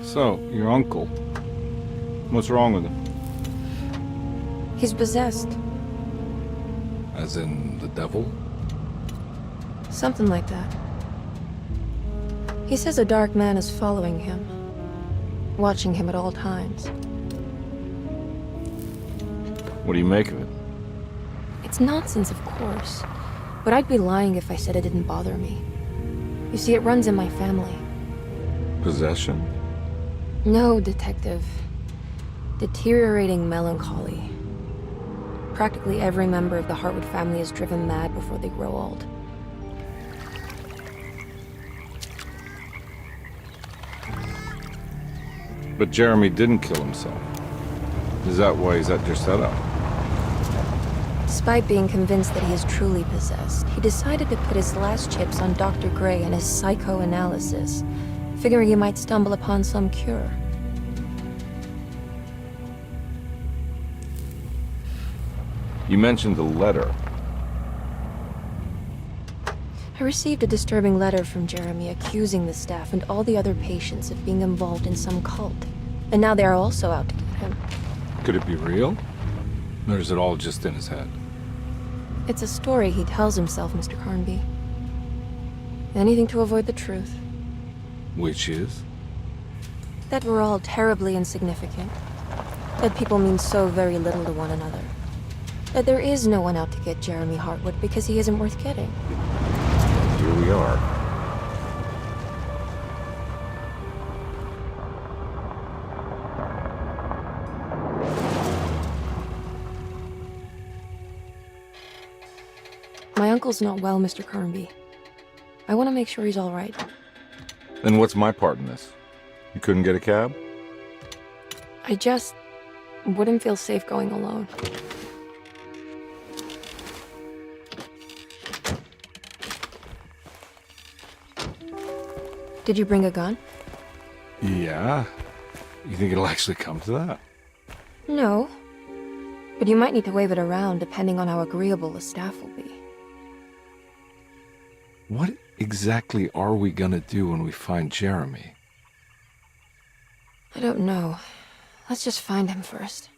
So, your uncle. What's wrong with him? He's possessed. As in the devil? Something like that. He says a dark man is following him, watching him at all times. What do you make of it? It's nonsense, of course, but I'd be lying if I said it didn't bother me. You see, it runs in my family. Possession? No, Detective. Deteriorating melancholy. Practically every member of the Hartwood family is driven mad before they grow old. But Jeremy didn't kill himself. Is that why he's at Derceto? Despite being convinced that he is truly possessed, he decided to put his last chips on Dr. Gray and his psychoanalysis, figuring he might stumble upon some cure. You mentioned the letter. I received a disturbing letter from Jeremy accusing the staff and all the other patients of being involved in some cult. And now they are also out to get him. Could it be real? Or is it all just in his head? It's a story he tells himself, Mr. Carnby. Anything to avoid the truth. Which is? That we're all terribly insignificant. That people mean so very little to one another. That there is no one out to get Jeremy Hartwood because he isn't worth getting. Here we are. My uncle's not well, Mr. Carnby. I want to make sure he's all right. Then what's my part in this? You couldn't get a cab? I just wouldn't feel safe going alone. Did you bring a gun? Yeah. You think it'll actually come to that? No. But you might need to wave it around depending on how agreeable the staff will be. What exactly are we gonna do when we find Jeremy? I don't know. Let's just find him first.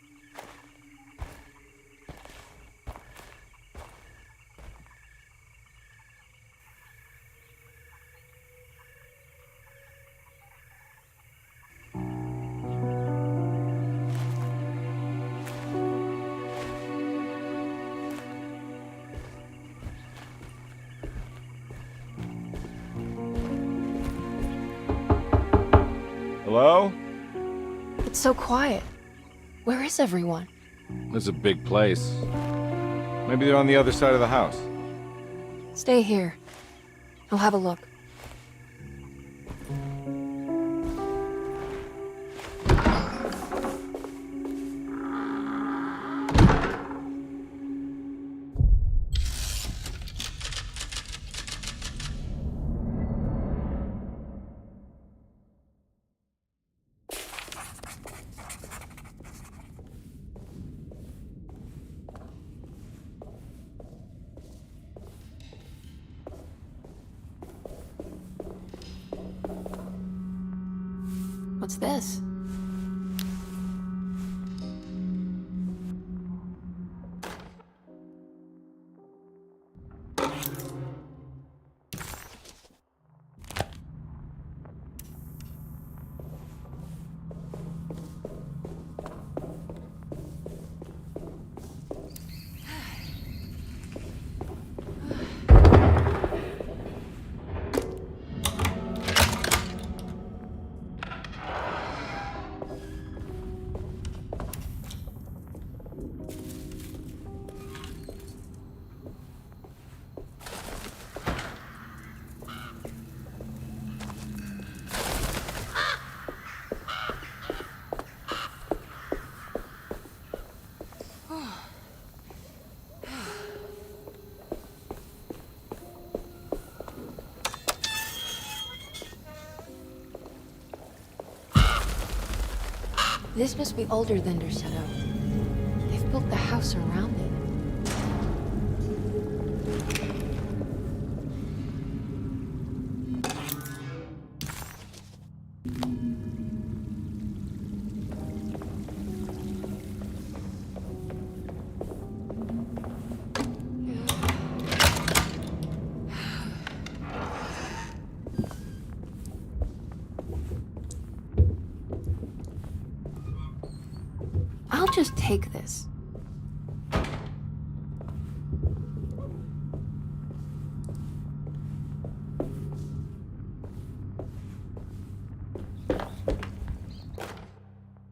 Hello? It's so quiet. Where is everyone? This is a big place. Maybe they're on the other side of the house. Stay here. I'll have a look. What's this? This must be older than Derceto. They've built the house around it. just take this?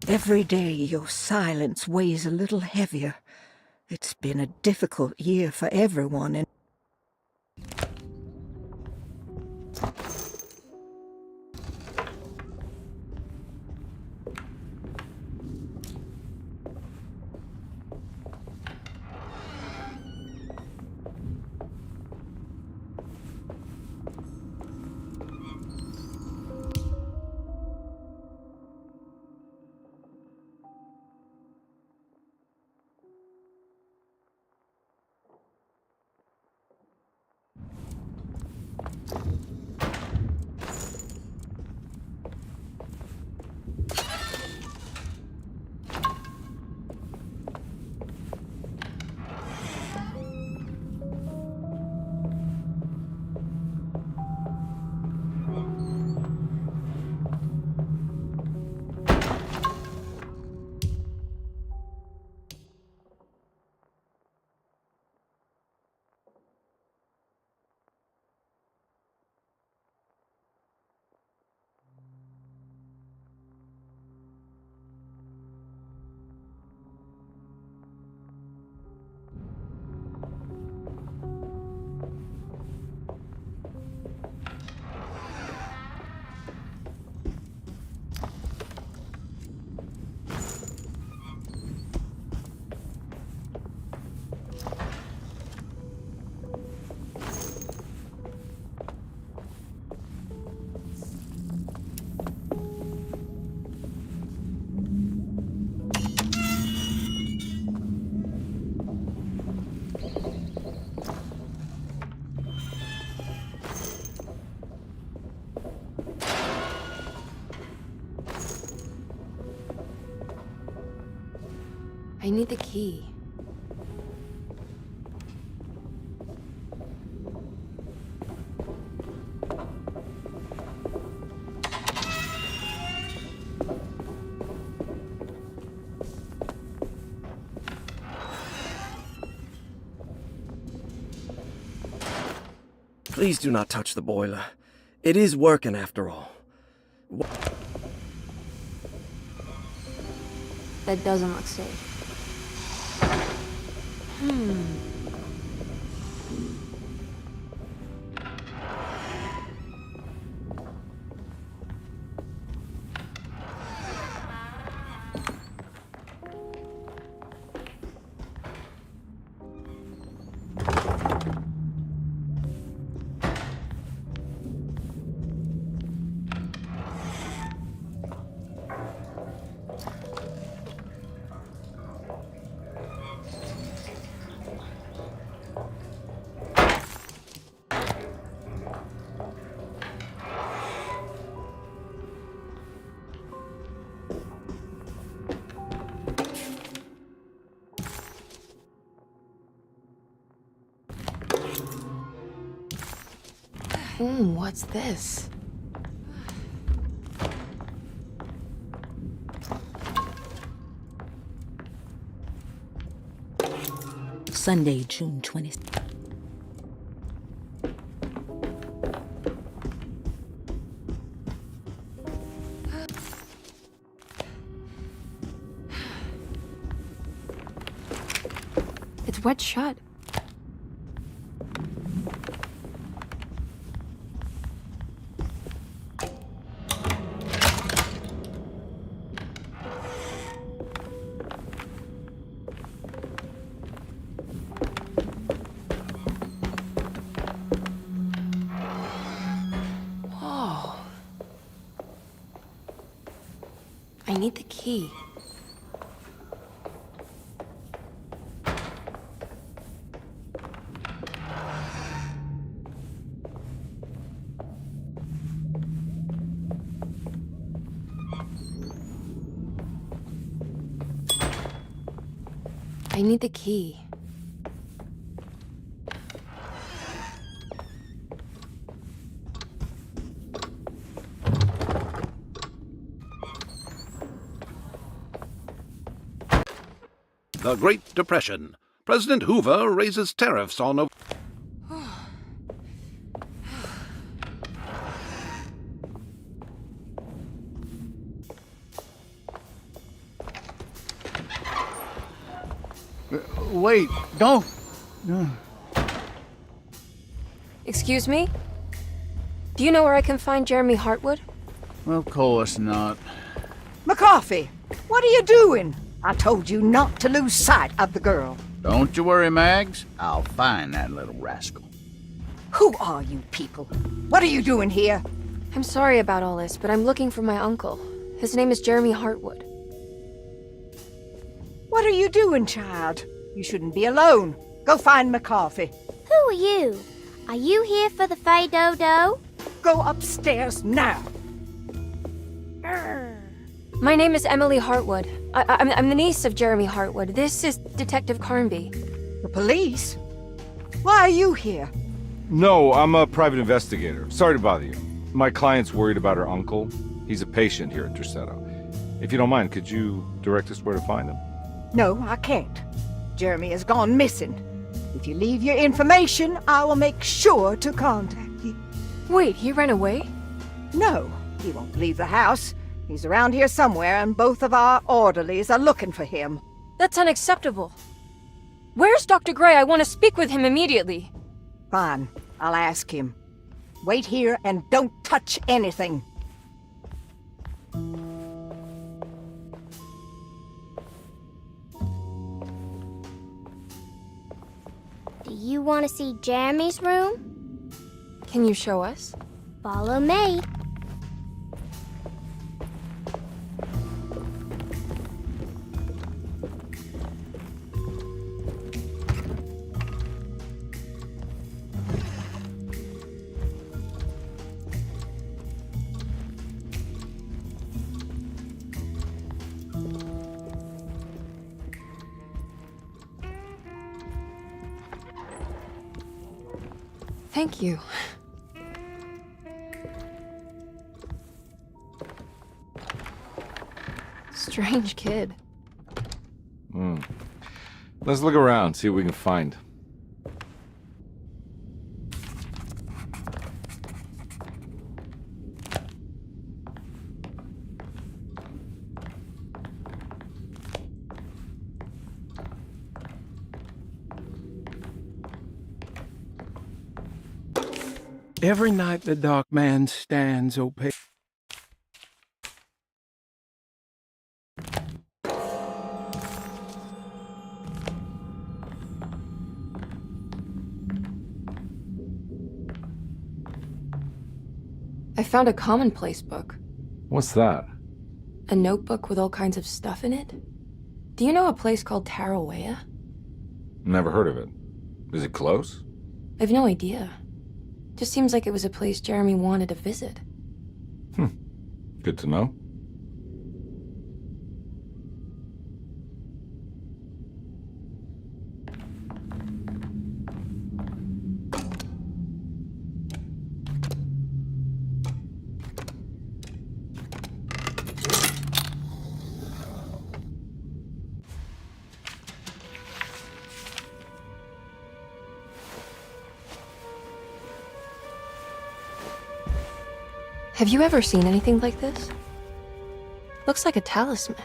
Every day your silence weighs a little heavier. It's been a difficult year for everyone, and I need the key. Please do not touch the boiler. It is working after all. That doesn't look safe. What's this? Sunday, June 20th. It's wet shut. I need the key. I need the key. the Great Depression. President Hoover raises tariffs on... Wait, don't. Excuse me? Do you know where I can find Jeremy Hartwood? Of course not. McCarthy, what are you doing? I told you not to lose sight of the girl. Don't you worry, Mags. I'll find that little rascal. Who are you people? What are you doing here? I'm sorry about all this, but I'm looking for my uncle. His name is Jeremy Hartwood. What are you doing, child? You shouldn't be alone. Go find McCarthy. Who are you? Are you here for the Fay Dodo? Go upstairs now. My name is Emily Hartwood. I'm the niece of Jeremy Hartwood. This is Detective Carnby. The police? Why are you here? No, I'm a private investigator. Sorry to bother you. My client's worried about her uncle. He's a patient here at Derceto. If you don't mind, could you direct us where to find him? No, I can't. Jeremy has gone missing. If you leave your information, I will make sure to contact you. Wait, he ran away? No, he won't leave the house. He's around here somewhere, and both of our orderlies are looking for him. That's unacceptable. Where's Dr. Gray? I want to speak with him immediately. Fine, I'll ask him. Wait here and don't touch anything. Do you want to see Jeremy's room? Can you show us? Follow me. Thank you. Strange kid. Let's look around, see what we can find. Every night the dark man stands opaque. I found a commonplace book. What's that? A notebook with all kinds of stuff in it. Do you know a place called Tarawea? Never heard of it. Is it close? I've no idea. Just seems like it was a place Jeremy wanted to visit. Good to know. Have you ever seen anything like this? Looks like a talisman.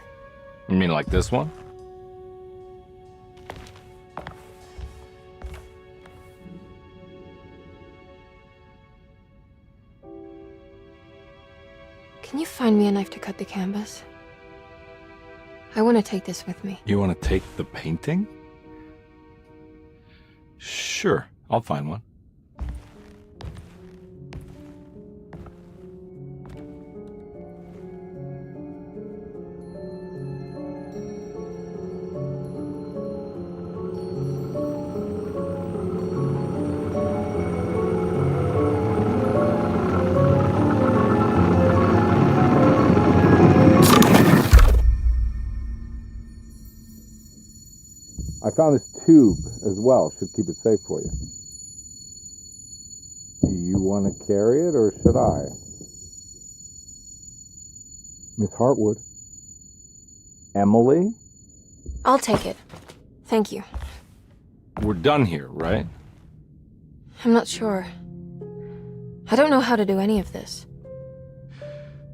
You mean like this one? Can you find me a knife to cut the canvas? I want to take this with me. You want to take the painting? Sure, I'll find one. I found this tube as well. Should keep it safe for you. Do you want to carry it, or should I? Miss Hartwood? Emily? I'll take it. Thank you. We're done here, right? I'm not sure. I don't know how to do any of this.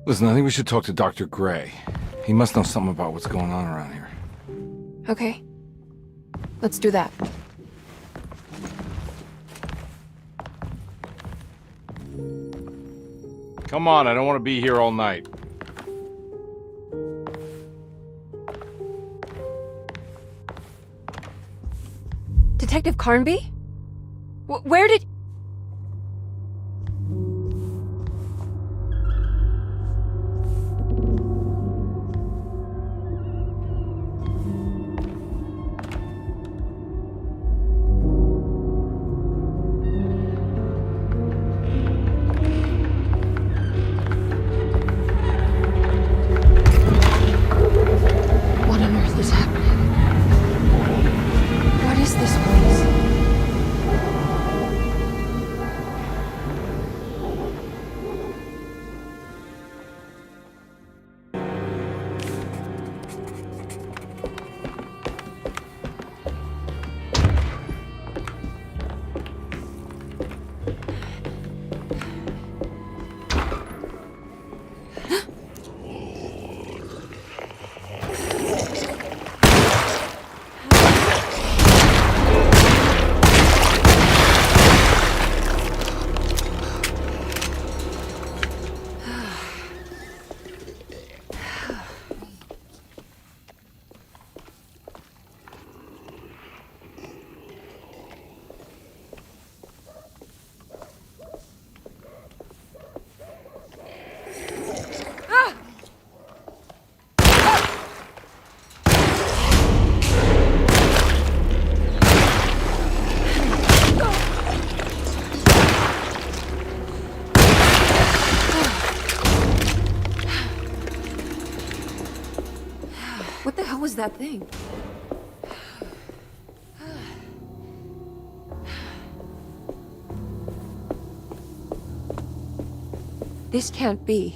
Listen, I think we should talk to Dr. Gray. He must know something about what's going on around here. Okay. Let's do that. Come on, I don't want to be here all night. Detective Carnby? Where did... What on earth is happening? What is this place? What the hell was that thing? This can't be.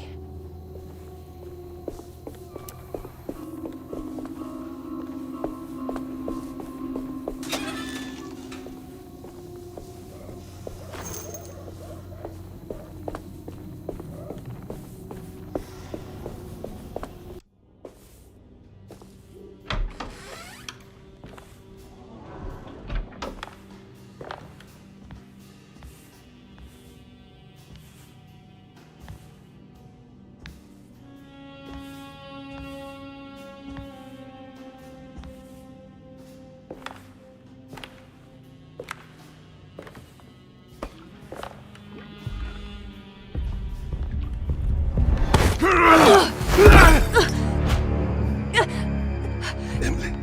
Emily,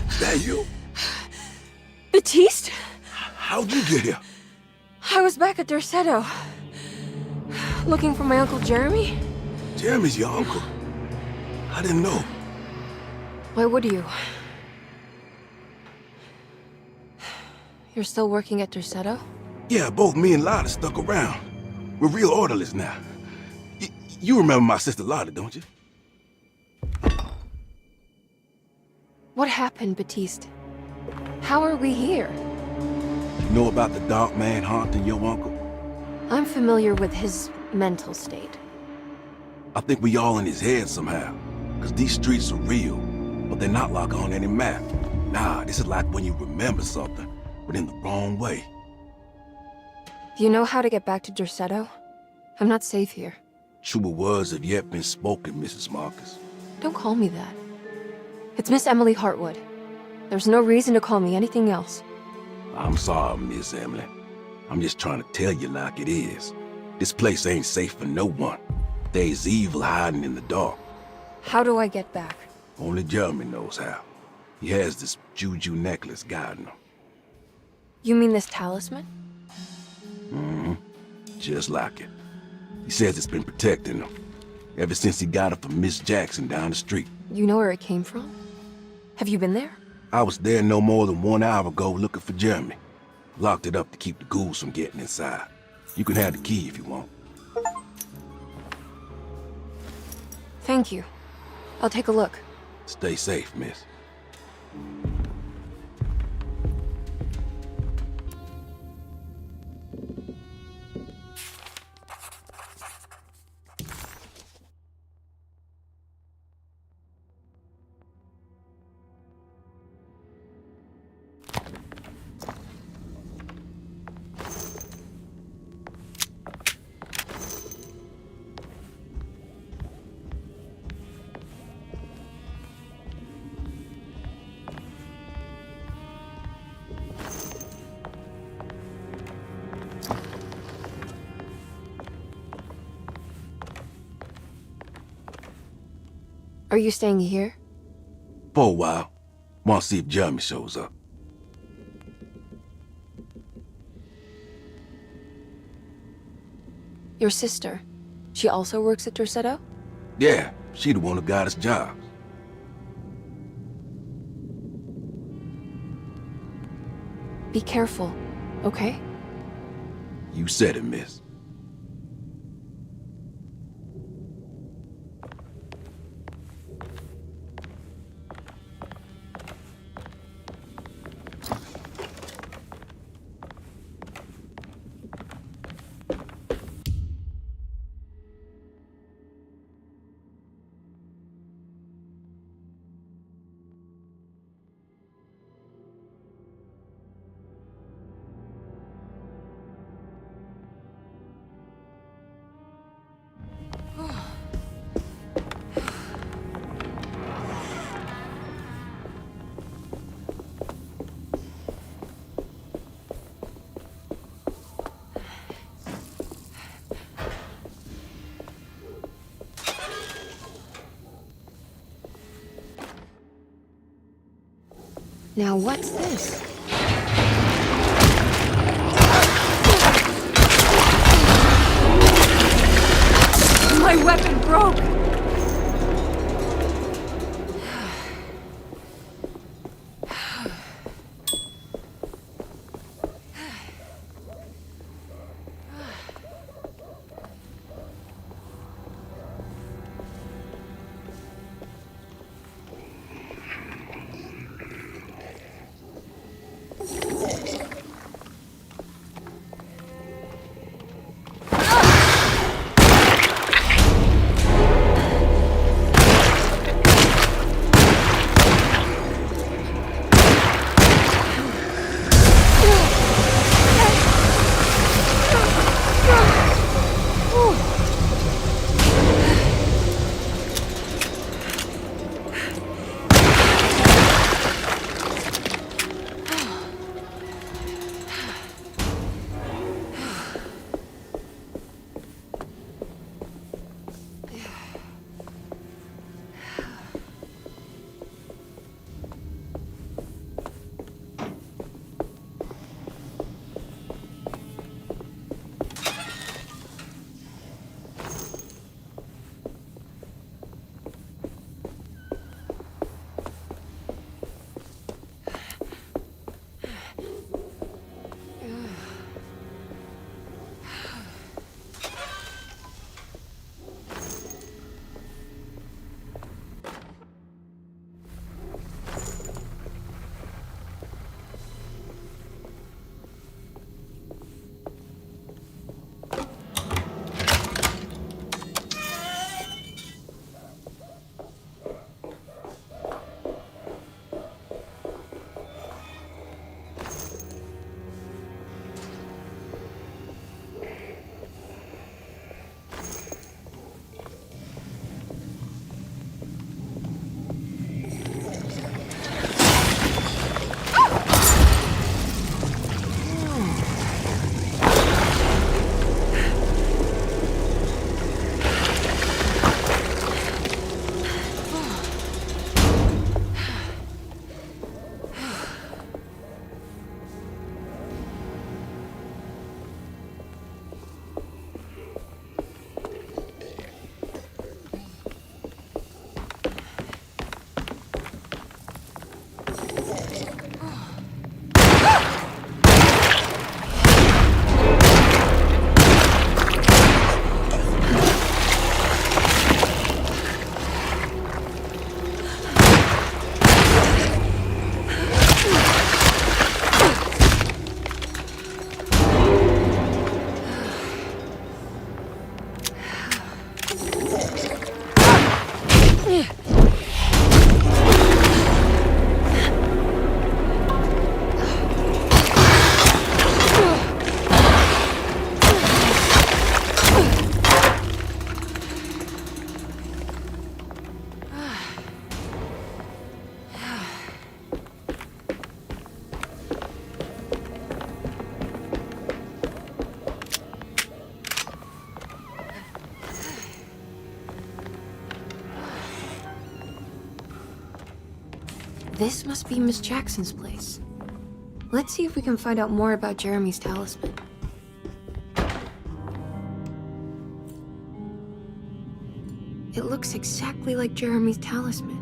is that you? Baptiste? How'd you get here? I was back at Derceto. Looking for my Uncle Jeremy? Jeremy's your uncle. I didn't know. Why would you? You're still working at Derceto? Yeah, both me and Lottie stuck around. We're real orderlies now. You remember my sister Lottie, don't you? What happened, Baptiste? How are we here? You know about the dark man haunting your uncle? I'm familiar with his mental state. I think we all in his head somehow. Because these streets are real, but they're not like on any map. Nah, this is like when you remember something, but in the wrong way. Do you know how to get back to Derceto? I'm not safe here. Truer words have yet been spoken, Mrs. Marcus. Don't call me that. It's Miss Emily Hartwood. There's no reason to call me anything else. I'm sorry, Miss Emily. I'm just trying to tell you like it is. This place ain't safe for no one. There's evil hiding in the dark. How do I get back? Only Jeremy knows how. He has this juju necklace guiding him. You mean this talisman? Mm-hmm. Just like it. He says it's been protecting him ever since he got it from Miss Jackson down the street. You know where it came from? Have you been there? I was there no more than 1 hour ago looking for Jeremy. Locked it up to keep the ghouls from getting inside. You can have the key if you want. Thank you. I'll take a look. Stay safe, miss. Are you staying here? For a while. Want to see if Jeremy shows up. Your sister. She also works at Derceto? Yeah, she the one who got us jobs. Be careful, okay? You said it, miss. Now what's this? My weapon broke! This must be Miss Jackson's place. Let's see if we can find out more about Jeremy's talisman. It looks exactly like Jeremy's talisman.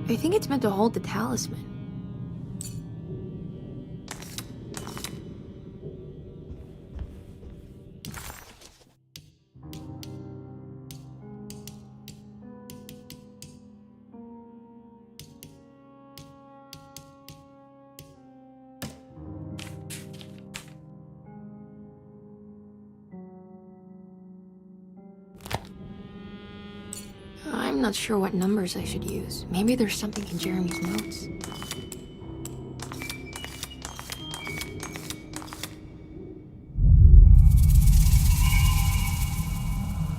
I think it's meant to hold the talisman. I'm not sure what numbers I should use. Maybe there's something in Jeremy's notes.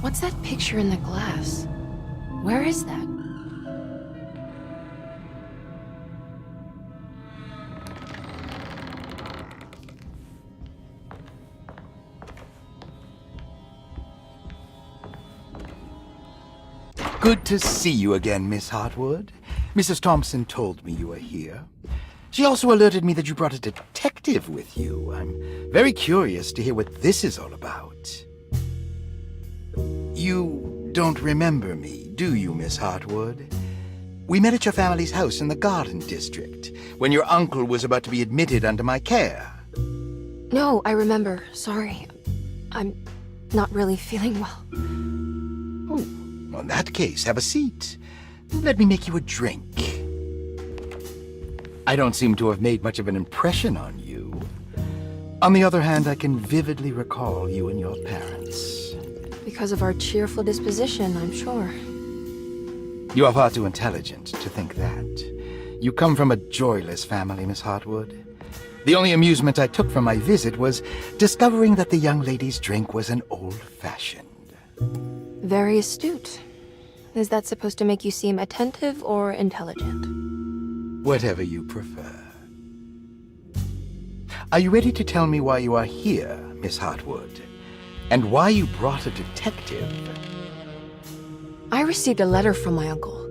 What's that picture in the glass? Where is that? Good to see you again, Miss Hartwood. Mrs. Thompson told me you were here. She also alerted me that you brought a detective with you. I'm very curious to hear what this is all about. You don't remember me, do you, Miss Hartwood? We met at your family's house in the Garden District, when your uncle was about to be admitted under my care. No, I remember. Sorry. I'm not really feeling well. In that case, have a seat. Let me make you a drink. I don't seem to have made much of an impression on you. On the other hand, I can vividly recall you and your parents. Because of our cheerful disposition, I'm sure. You are far too intelligent to think that. You come from a joyless family, Miss Hartwood. The only amusement I took from my visit was discovering that the young lady's drink was an old-fashioned. Very astute. Is that supposed to make you seem attentive or intelligent? Whatever you prefer. Are you ready to tell me why you are here, Miss Hartwood? And why you brought a detective? I received a letter from my uncle.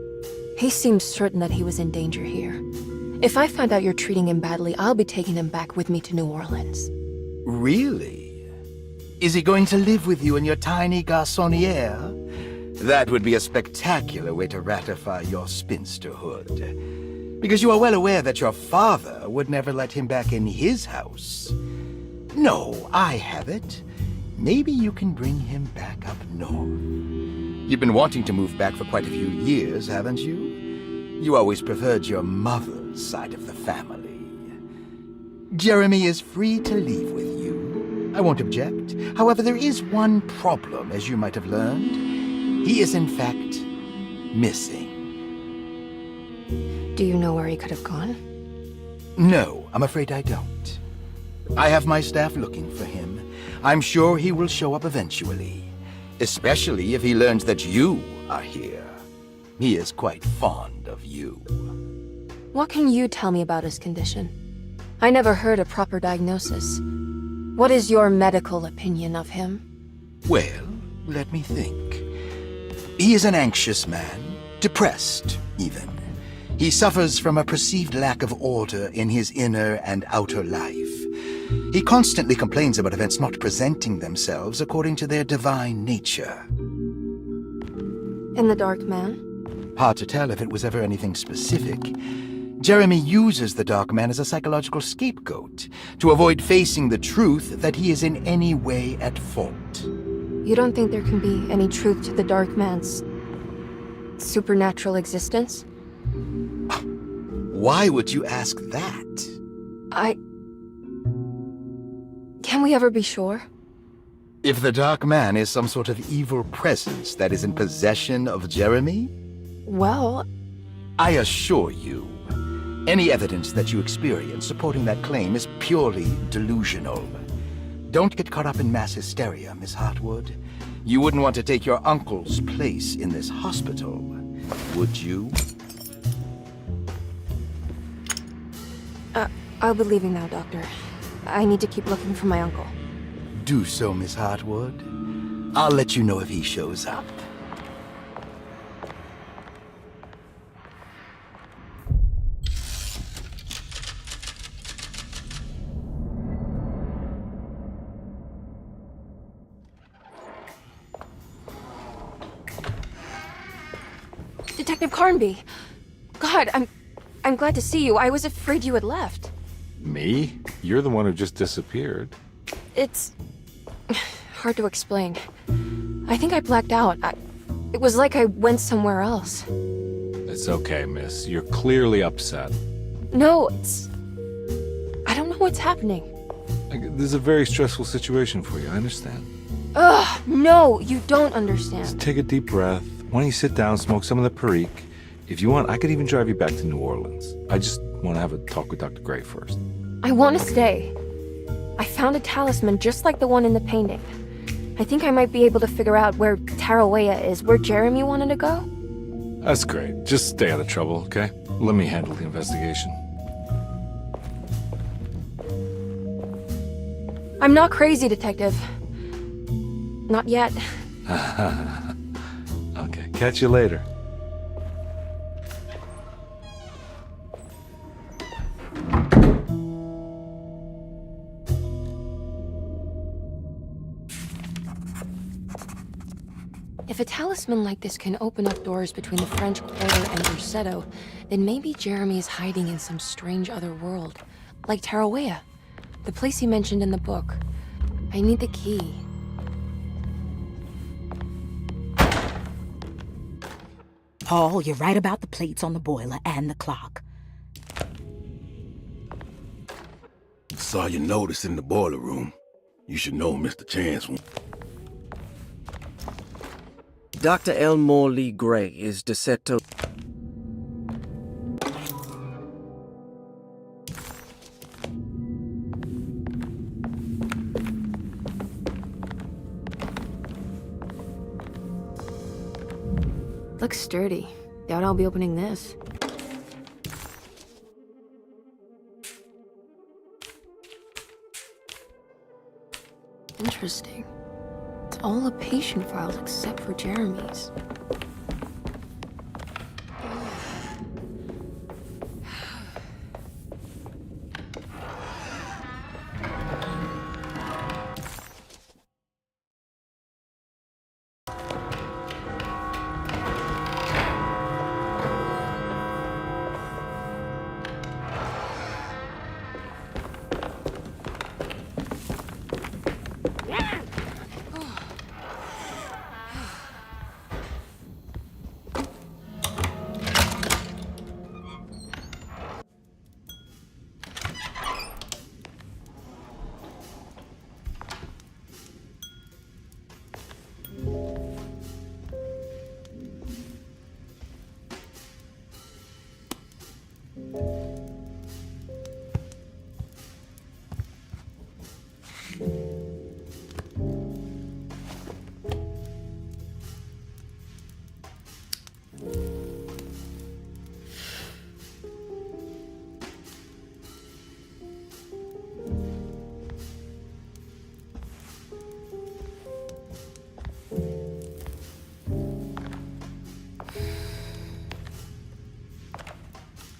He seems certain that he was in danger here. If I find out you're treating him badly, I'll be taking him back with me to New Orleans. Really? Is he going to live with you in your tiny garçonniere? That would be a spectacular way to ratify your spinsterhood. Because you are well aware that your father would never let him back in his house. No, I have it. Maybe you can bring him back up north. You've been wanting to move back for quite a few years, haven't you? You always preferred your mother's side of the family. Jeremy is free to leave with you. I won't object. However, there is one problem, as you might have learned. He is, in fact, missing. Do you know where he could have gone? No, I'm afraid I don't. I have my staff looking for him. I'm sure he will show up eventually, especially if he learns that you are here. He is quite fond of you. What can you tell me about his condition? I never heard a proper diagnosis. What is your medical opinion of him? Well, let me think. He is an anxious man, depressed, even. He suffers from a perceived lack of order in his inner and outer life. He constantly complains about events not presenting themselves according to their divine nature. And the Dark Man? Hard to tell if it was ever anything specific. Jeremy uses the Dark Man as a psychological scapegoat to avoid facing the truth that he is in any way at fault. You don't think there can be any truth to the Dark Man's supernatural existence? Why would you ask that? Can we ever be sure? If the Dark Man is some sort of evil presence that is in possession of Jeremy? Well, I assure you, any evidence that you experience supporting that claim is purely delusional. Don't get caught up in mass hysteria, Miss Hartwood. You wouldn't want to take your uncle's place in this hospital, would you? I'll be leaving now, Doctor. I need to keep looking for my uncle. do so, Miss Hartwood. I'll let you know if he shows up. Detective Carnby! God, I'm glad to see you. I was afraid you had left. Me? You're the one who just disappeared. It's hard to explain. I think I blacked out. It was like I went somewhere else. It's okay, miss. You're clearly upset. No, I don't know what's happening. This is a very stressful situation for you, I understand. Ugh, no, you don't understand. Just take a deep breath. Why don't you sit down, smoke some of the Perique? If you want, I could even drive you back to New Orleans. I just want to have a talk with Dr. Gray first. I want to stay. I found a talisman just like the one in the painting. I think I might be able to figure out where Tarawea is, where Jeremy wanted to go. That's great. Just stay out of trouble, okay? Let me handle the investigation. I'm not crazy, Detective. Not yet. Okay, catch you later. If a talisman like this can open up doors between the French Quarter and Derceto, then maybe Jeremy is hiding in some strange other world. Like Tarawea, the place he mentioned in the book. I need the key. Paul, you're right about the plates on the boiler and the clock. Saw your notice in the boiler room. You should know Mr. Chance. Dr. Elmore Lee Gray is Derceto. Looks sturdy. Doubt I'll be opening this. Interesting. It's all the patient files except for Jeremy's.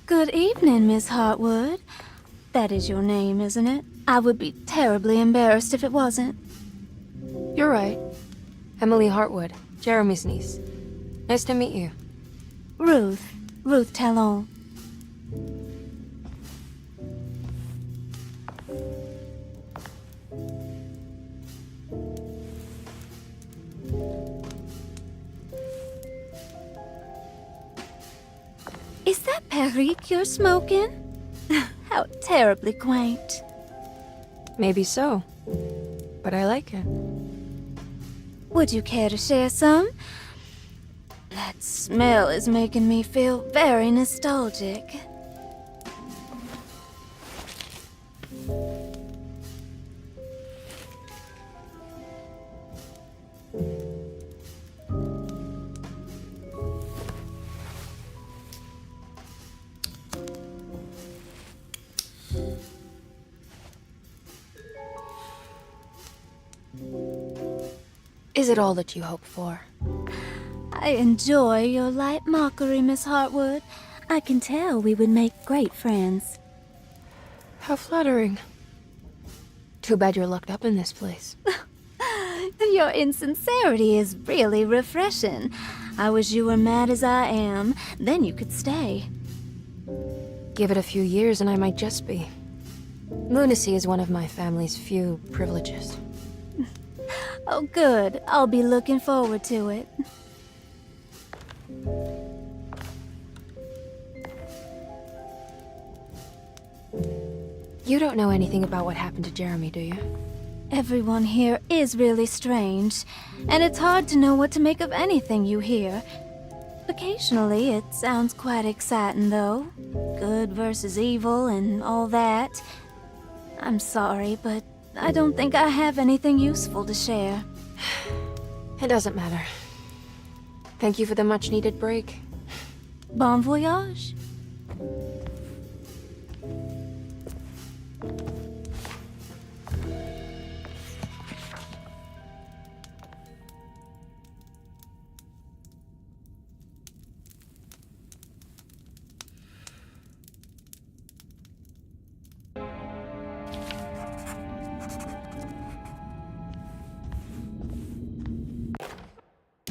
Good evening, Miss Hartwood. That is your name, isn't it? I would be terribly embarrassed if it wasn't. You're right. Emily Hartwood, Jeremy's niece. Nice to meet you. Ruth Talon. Is that Perique you're smoking? How terribly quaint. Maybe so. But I like it. Would you care to share some? That smell is making me feel very nostalgic. Is it all that you hope for? I enjoy your light mockery, Miss Hartwood. I can tell we would make great friends. How flattering. Too bad you're locked up in this place. Your insincerity is really refreshing. I wish you were mad as I am, then you could stay. Give it a few years and I might just be. Lunacy is one of my family's few privileges. Oh, good. I'll be looking forward to it. You don't know anything about what happened to Jeremy, do you? Everyone here is really strange, and it's hard to know what to make of anything you hear. Occasionally, it sounds quite exciting, though. Good versus evil and all that. I'm sorry, but I don't think I have anything useful to share. It doesn't matter. Thank you for the much-needed break. Bon voyage.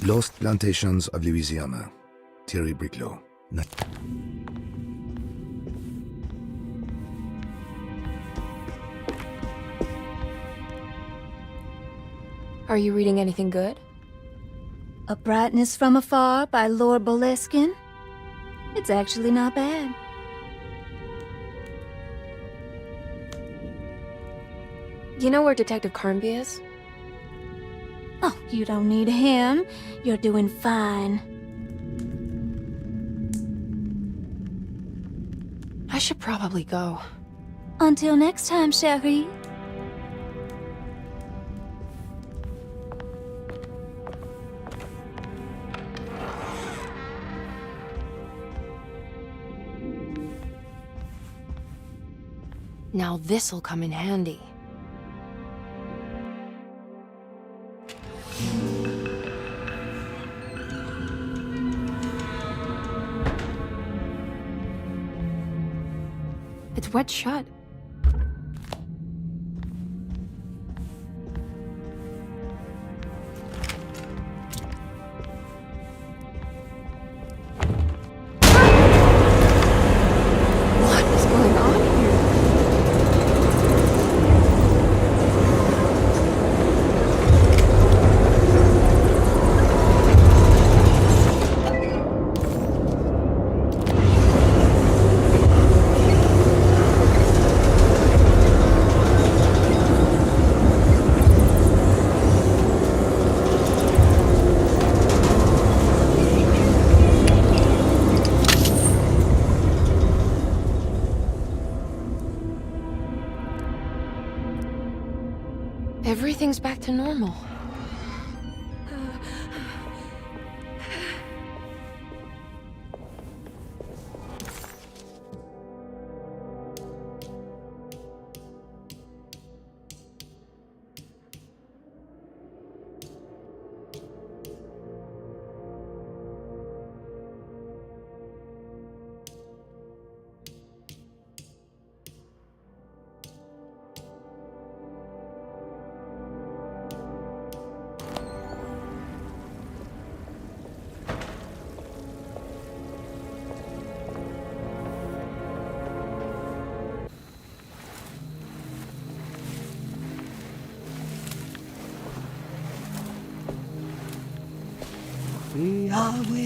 Lost Plantations of Louisiana, Thierry Briclot. Are you reading anything good? A Brightness from Afar by Lord Boleskine. It's actually not bad. You know where Detective Carnby is? Oh, you don't need him. You're doing fine. I should probably go. Until next time, chérie. Now this'll come in handy. It's wet shut. What is going on here? Everything's back to normal.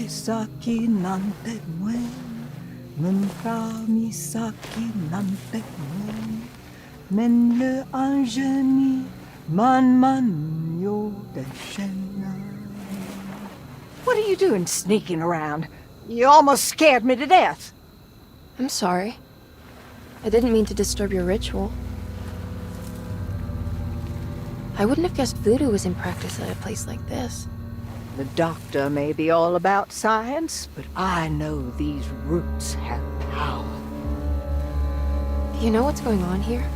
Saki nante mwen, men prami saki nante mwen, men le anjeni man yo de shena. What are you doing sneaking around? You almost scared me to death. I'm sorry. I didn't mean to disturb your ritual. I wouldn't have guessed voodoo was in practice at a place like this. The doctor may be all about science, but I know these roots have power. Do you know what's going on here?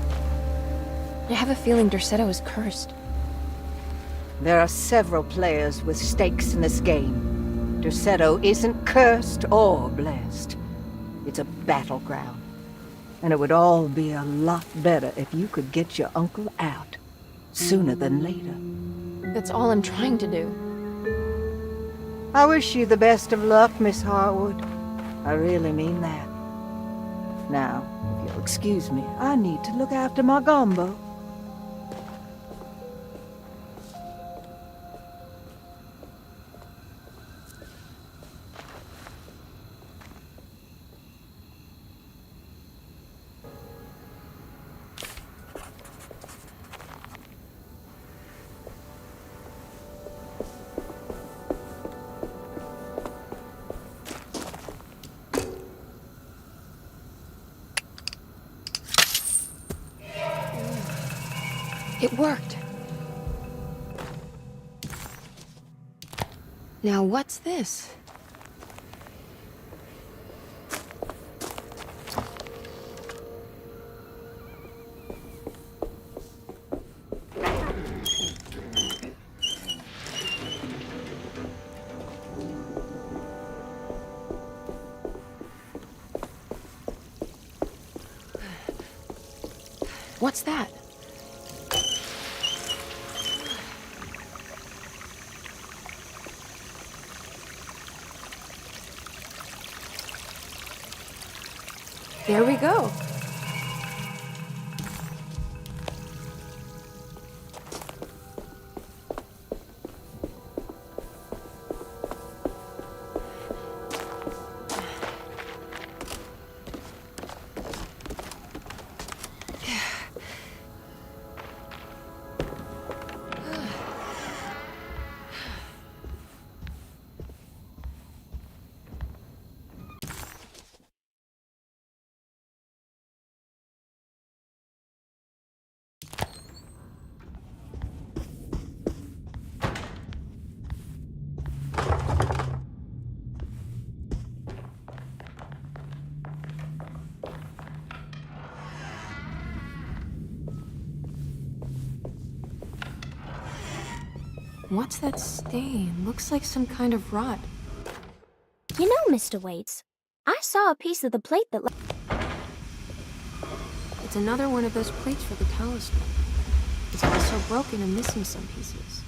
I have a feeling Derceto is cursed. There are several players with stakes in this game. Derceto isn't cursed or blessed. It's a battleground. And it would all be a lot better if you could get your uncle out sooner than later. That's all I'm trying to do. I wish you the best of luck, Miss Hartwood. I really mean that. Now, if you'll excuse me, I need to look after my gumbo. It worked. Now what's this? What's that? There we go. What's that stain? Looks like some kind of rot. You know, Mr. Waits, I saw a piece of the plate that... It's another one of those plates for the talisman. It's also broken and missing some pieces.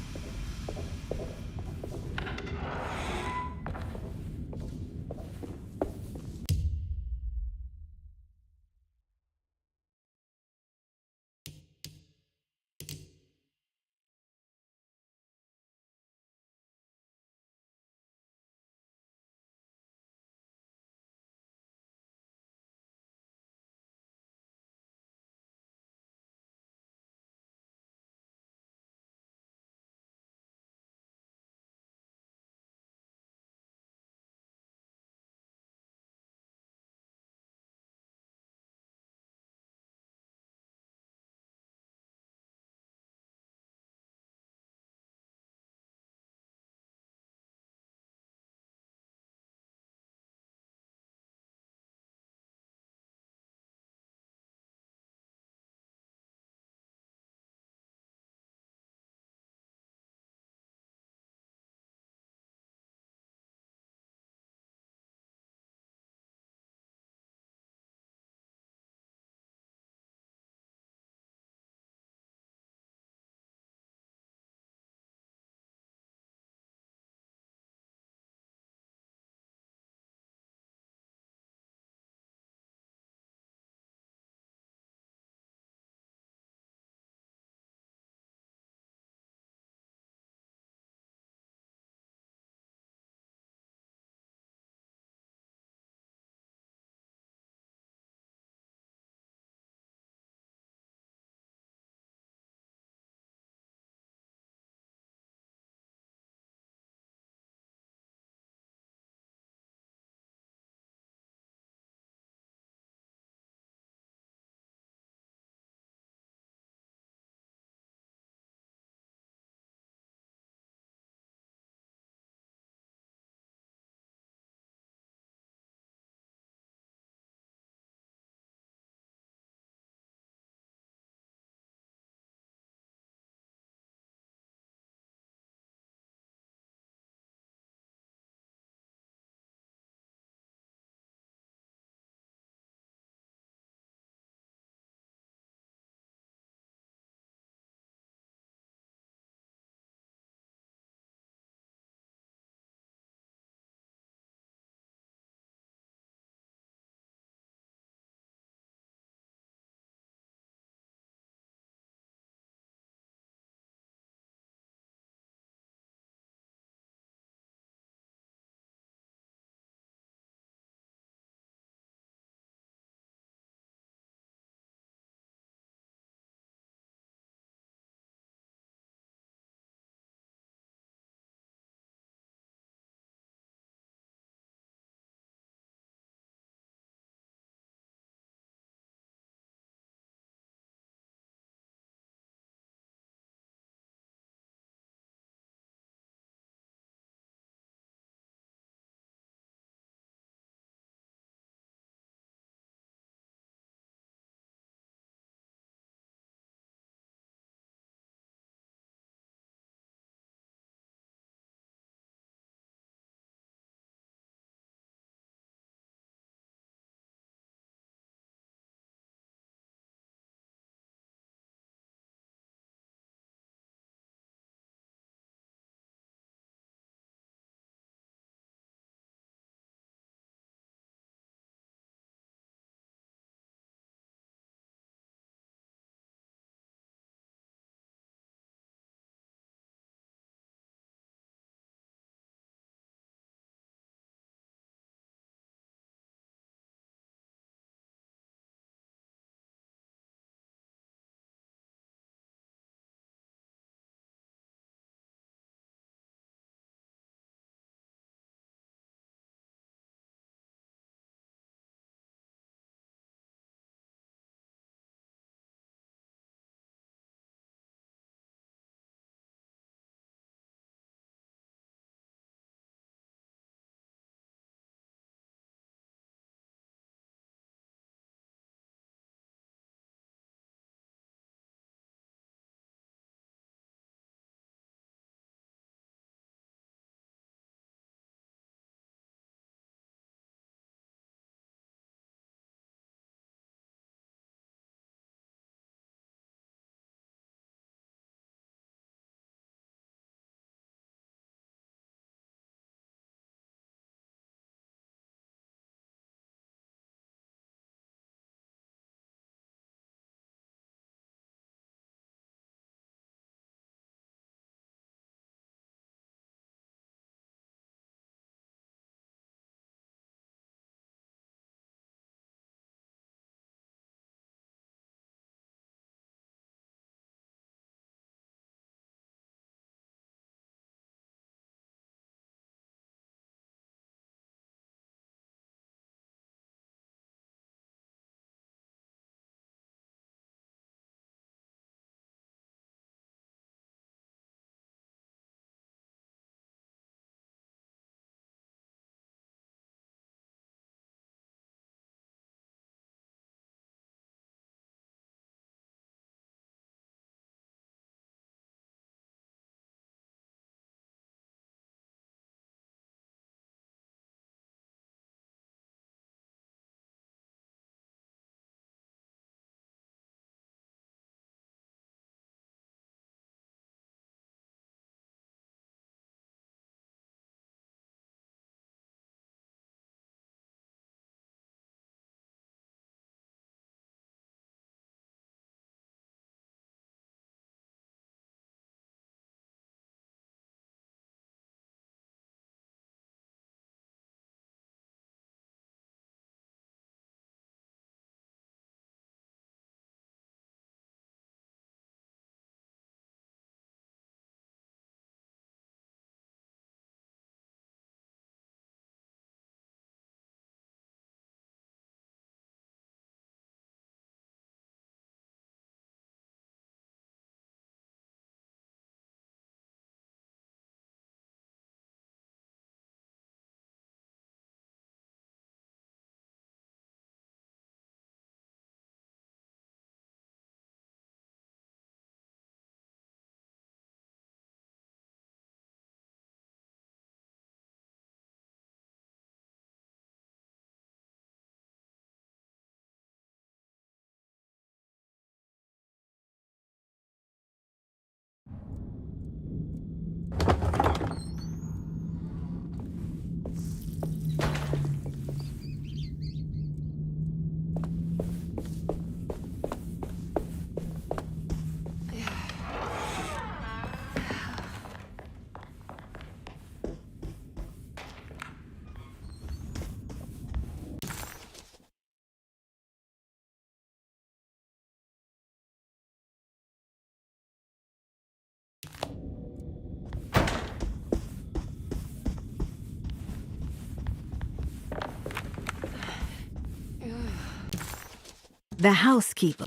The housekeeper.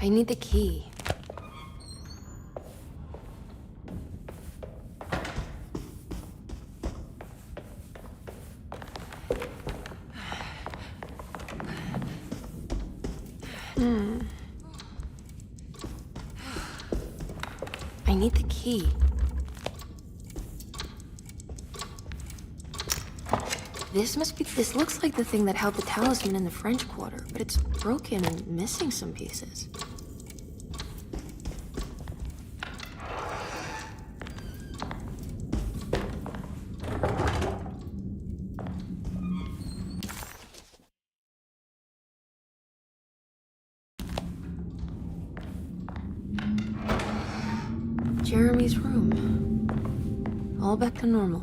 I need the key. I need the key. This looks like the thing that held the talisman in the French Quarter, but it's broken and missing some pieces. Jeremy's room. All back to normal.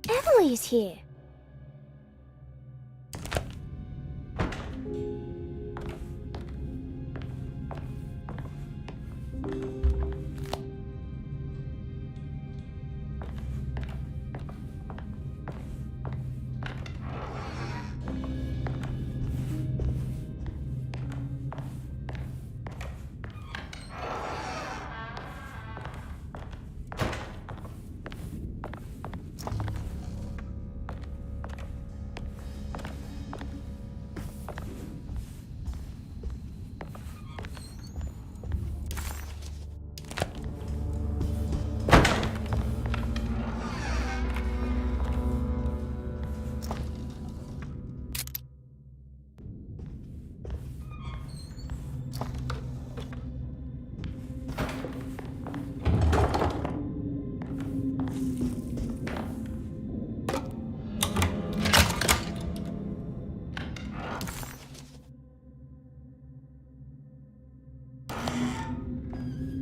Emily's here.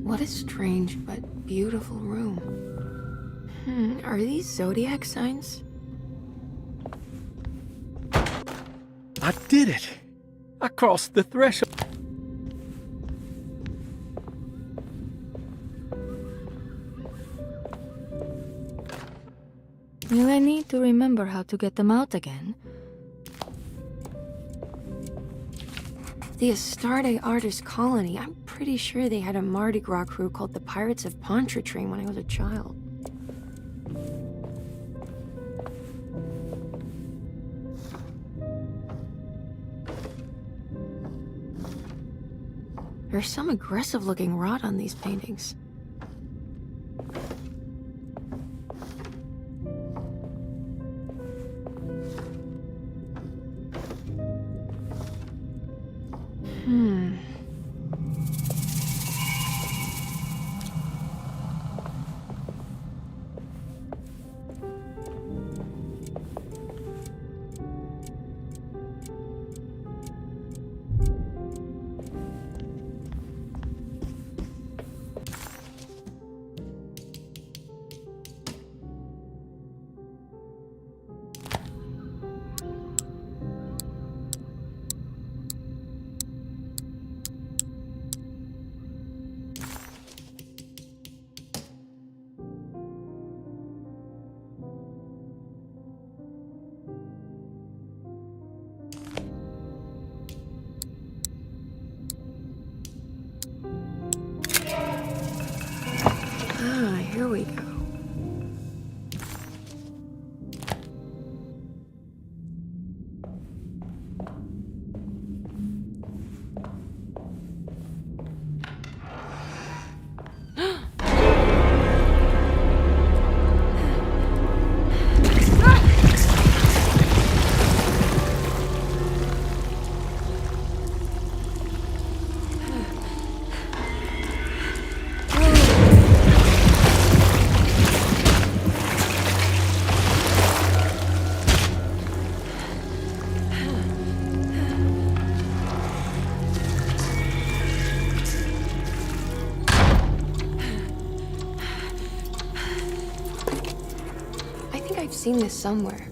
What a strange but beautiful room. Are these zodiac signs? I did it! I crossed the threshold. Will I need to remember how to get them out again? The Astarte Artist Colony. I'm pretty sure they had a Mardi Gras crew called the Pirates of Pontchartrain when I was a child. There's some aggressive-looking rot on these paintings. think I've seen this somewhere.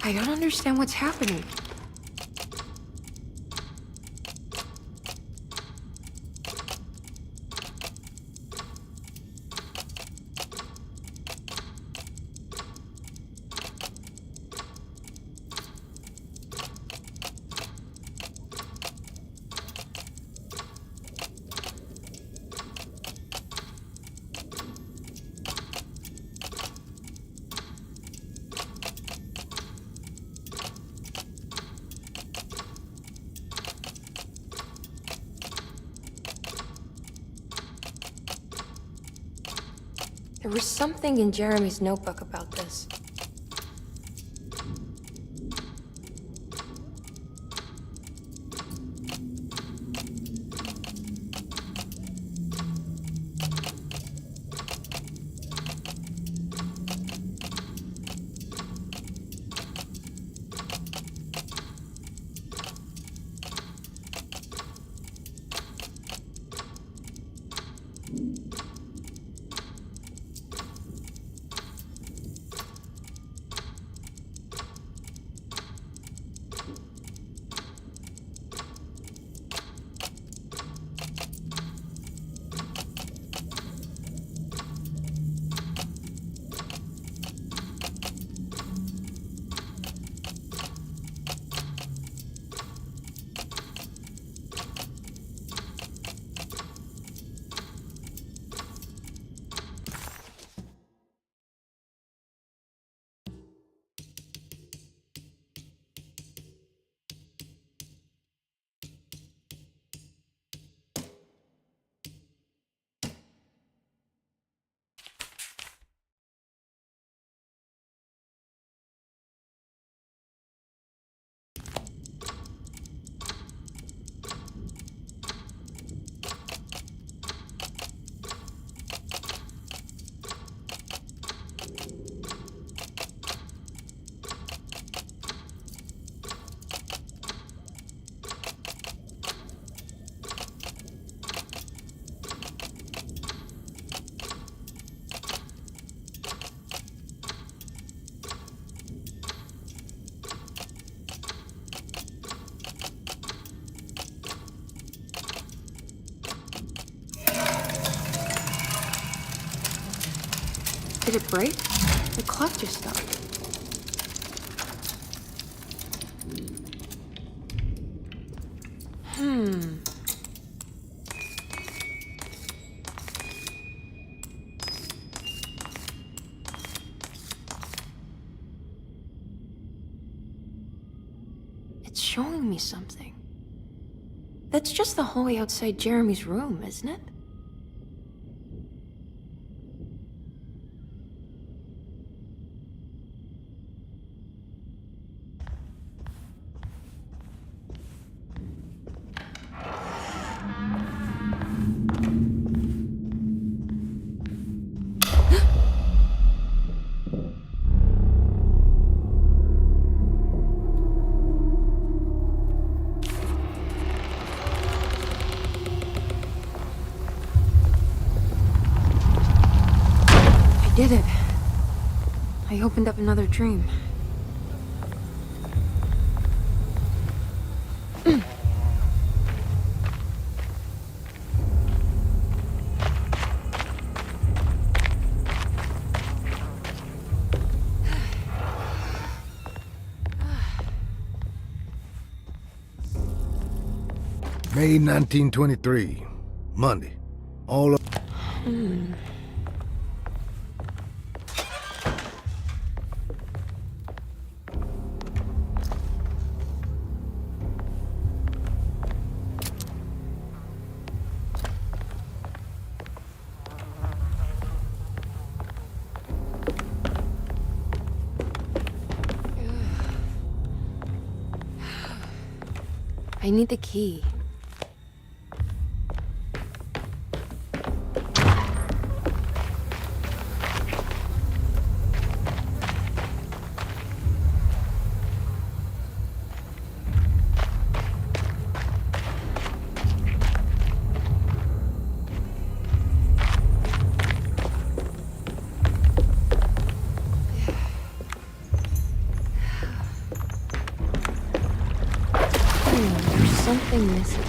I don't understand what's happening. There was something in Jeremy's notebook about this. Did it break? The clock just stopped. It's showing me something. That's just the hallway outside Jeremy's room, isn't it? Did it. I opened up another dream. May 1923, Monday. All of... I need the key. something missing.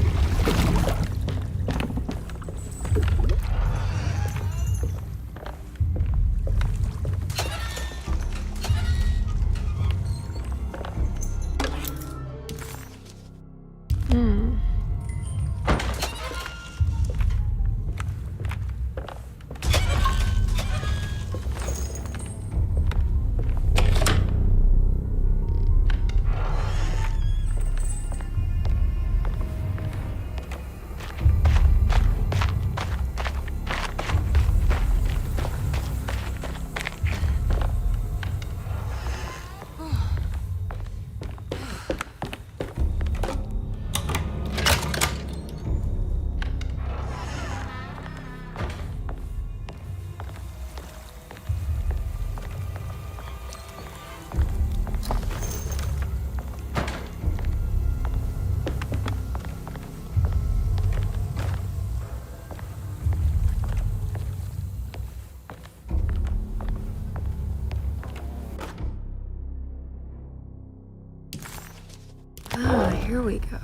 Here we go.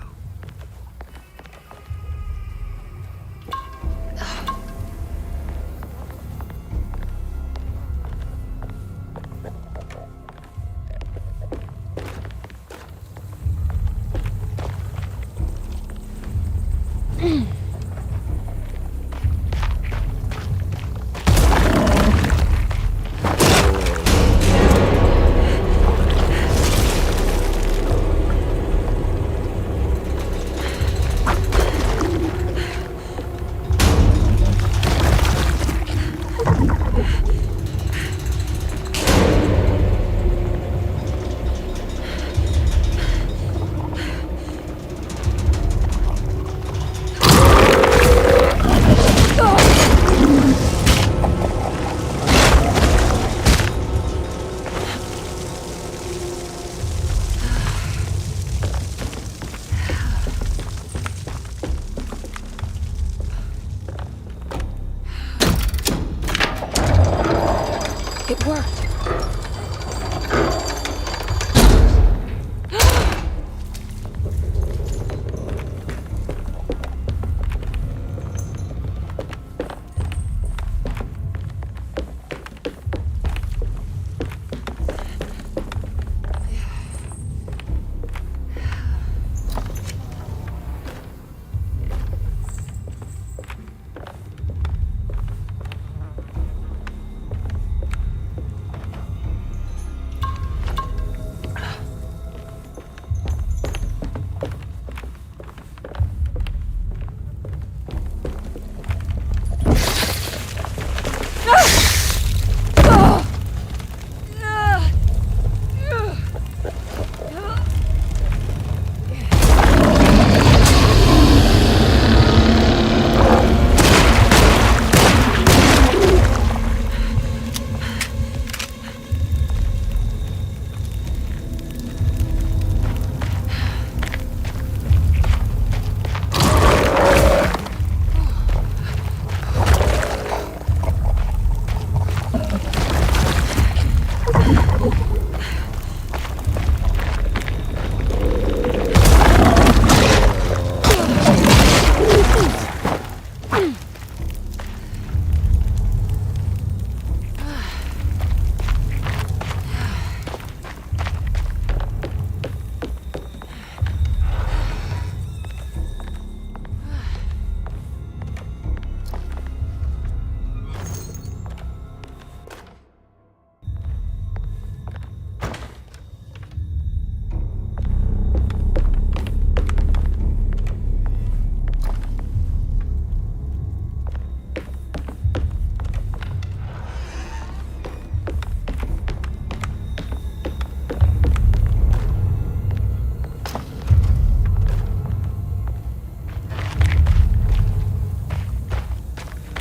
It worked.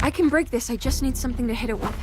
I can break this, I just need something to hit it with.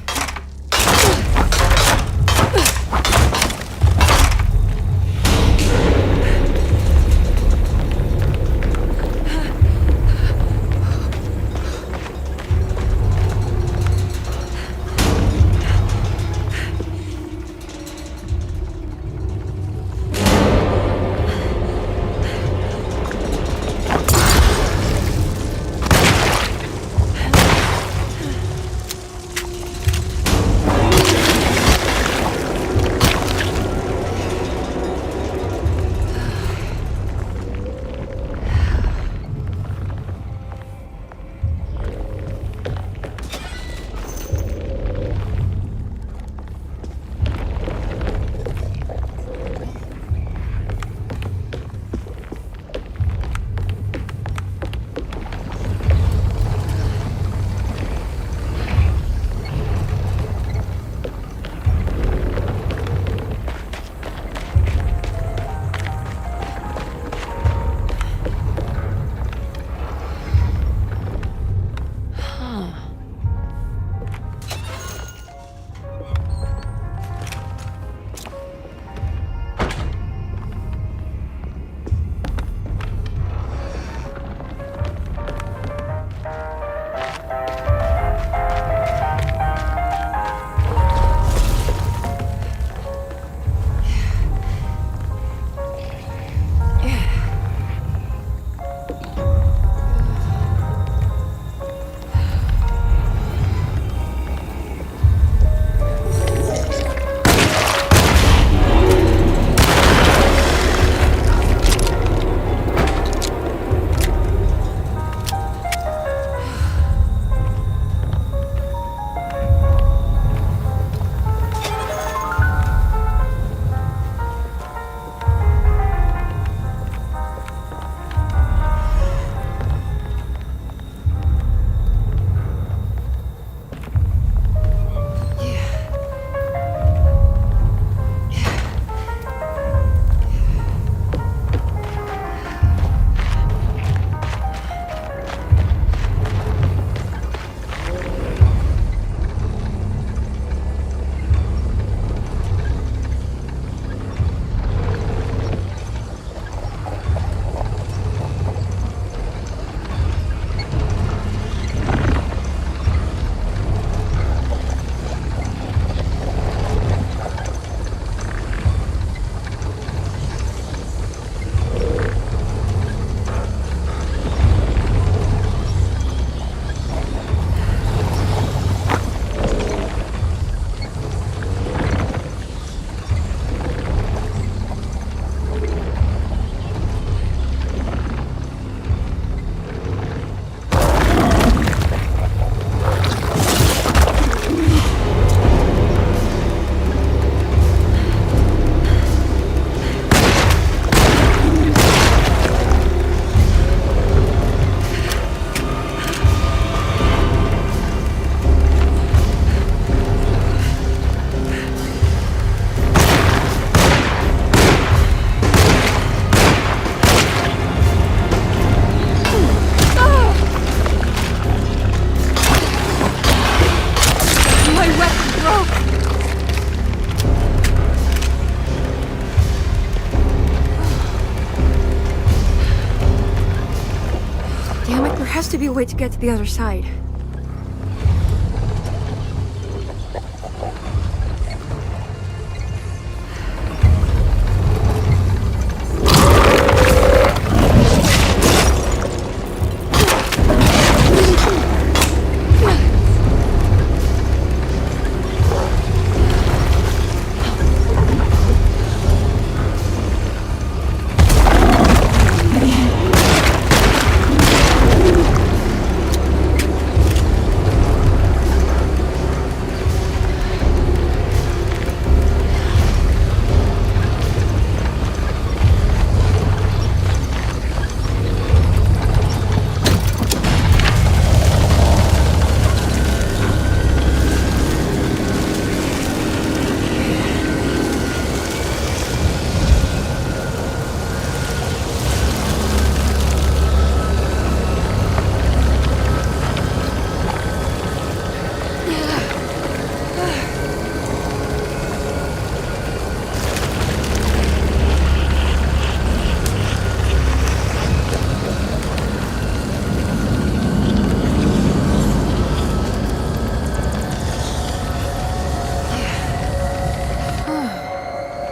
has to be a way to get to the other side.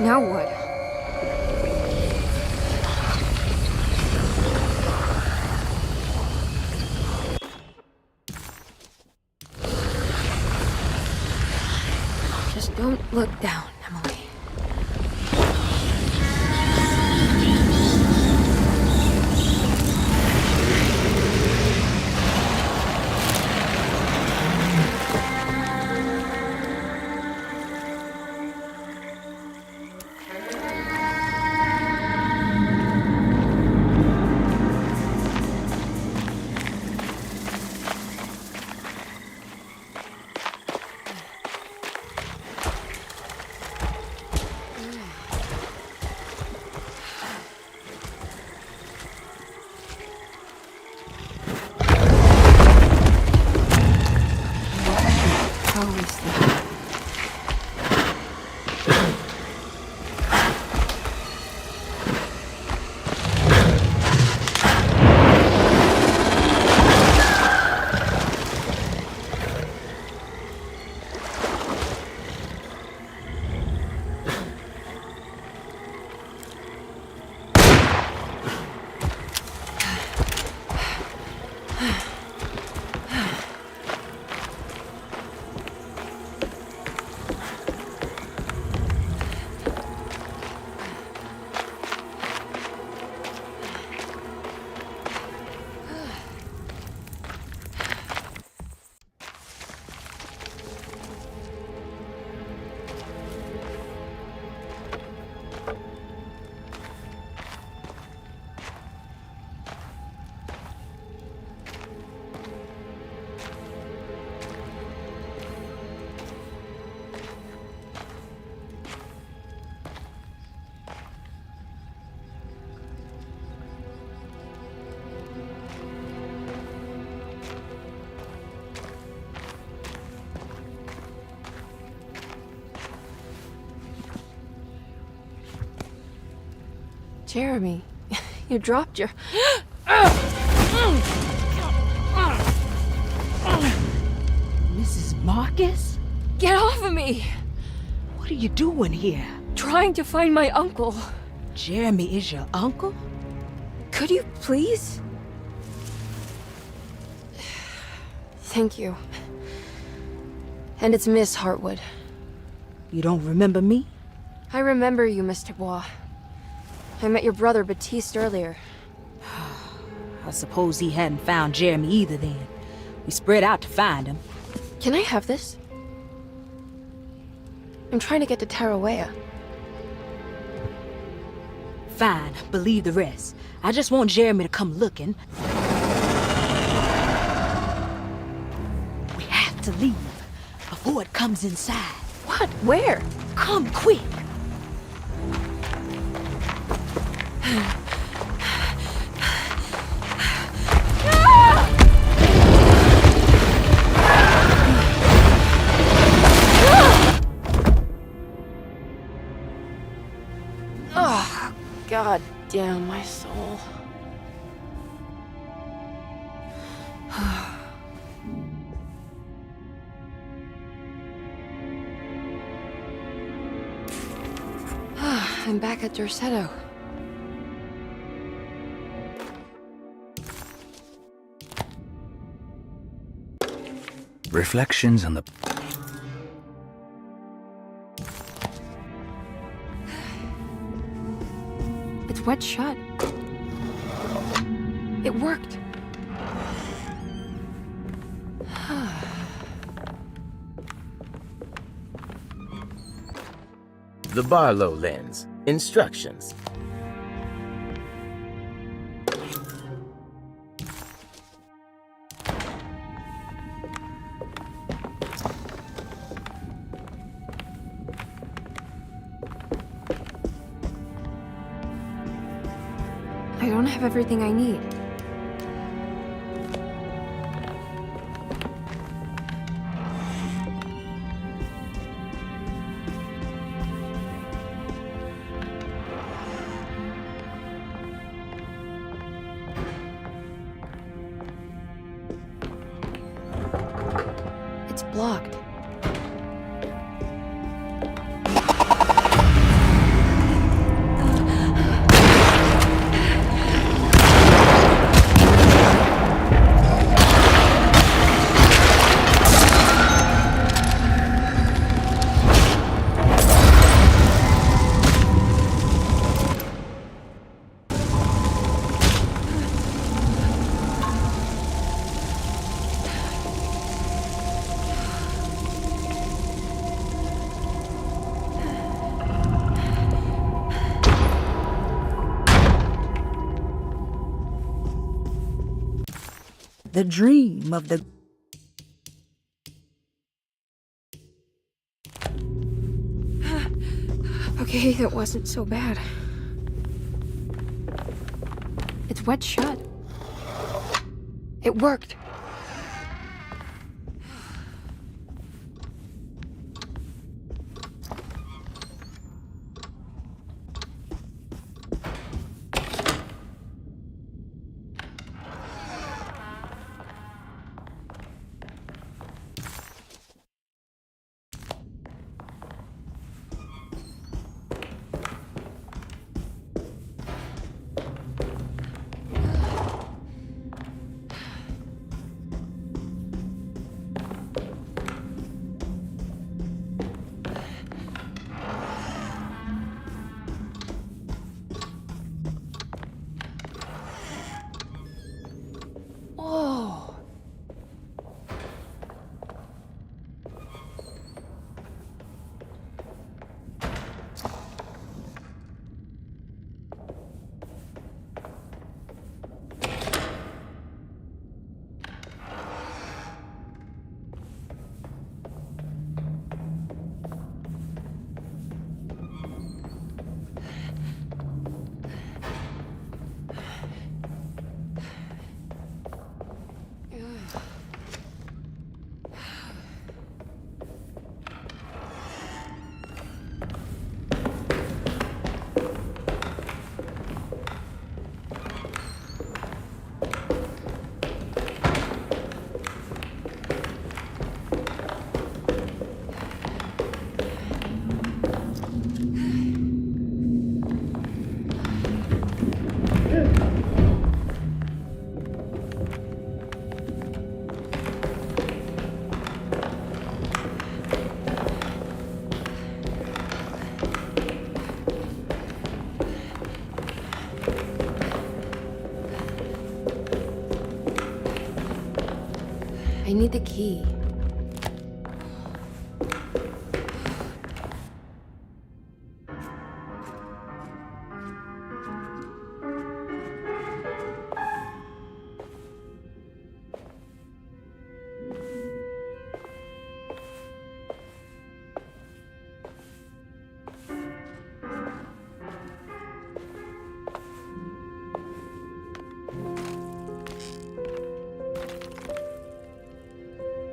Now what? Just don't look down, Emily. Jeremy, you dropped your... Mrs. Marcus? Get off of me! What are you doing here? Trying to find my uncle. Jeremy is your uncle? Could you please? Thank you. And it's Miss Hartwood. You don't remember me? I remember you, Miss Dubois. I met your brother, Baptiste, earlier. I suppose he hadn't found Jeremy either then. We spread out to find him. Can I have this? I'm trying to get to Tarawea. Fine, believe the rest. I just want Jeremy to come looking. We have to leave before it comes inside. What? Where? Come quick! Oh, God damn my soul. I'm back at Derceto. Reflections on the... It's wet shut. It worked. The Barlow lens. Instructions. I don't have everything I need. It's blocked. The dream of the... Okay, that wasn't so bad. It's wet shut. It worked. I need the key.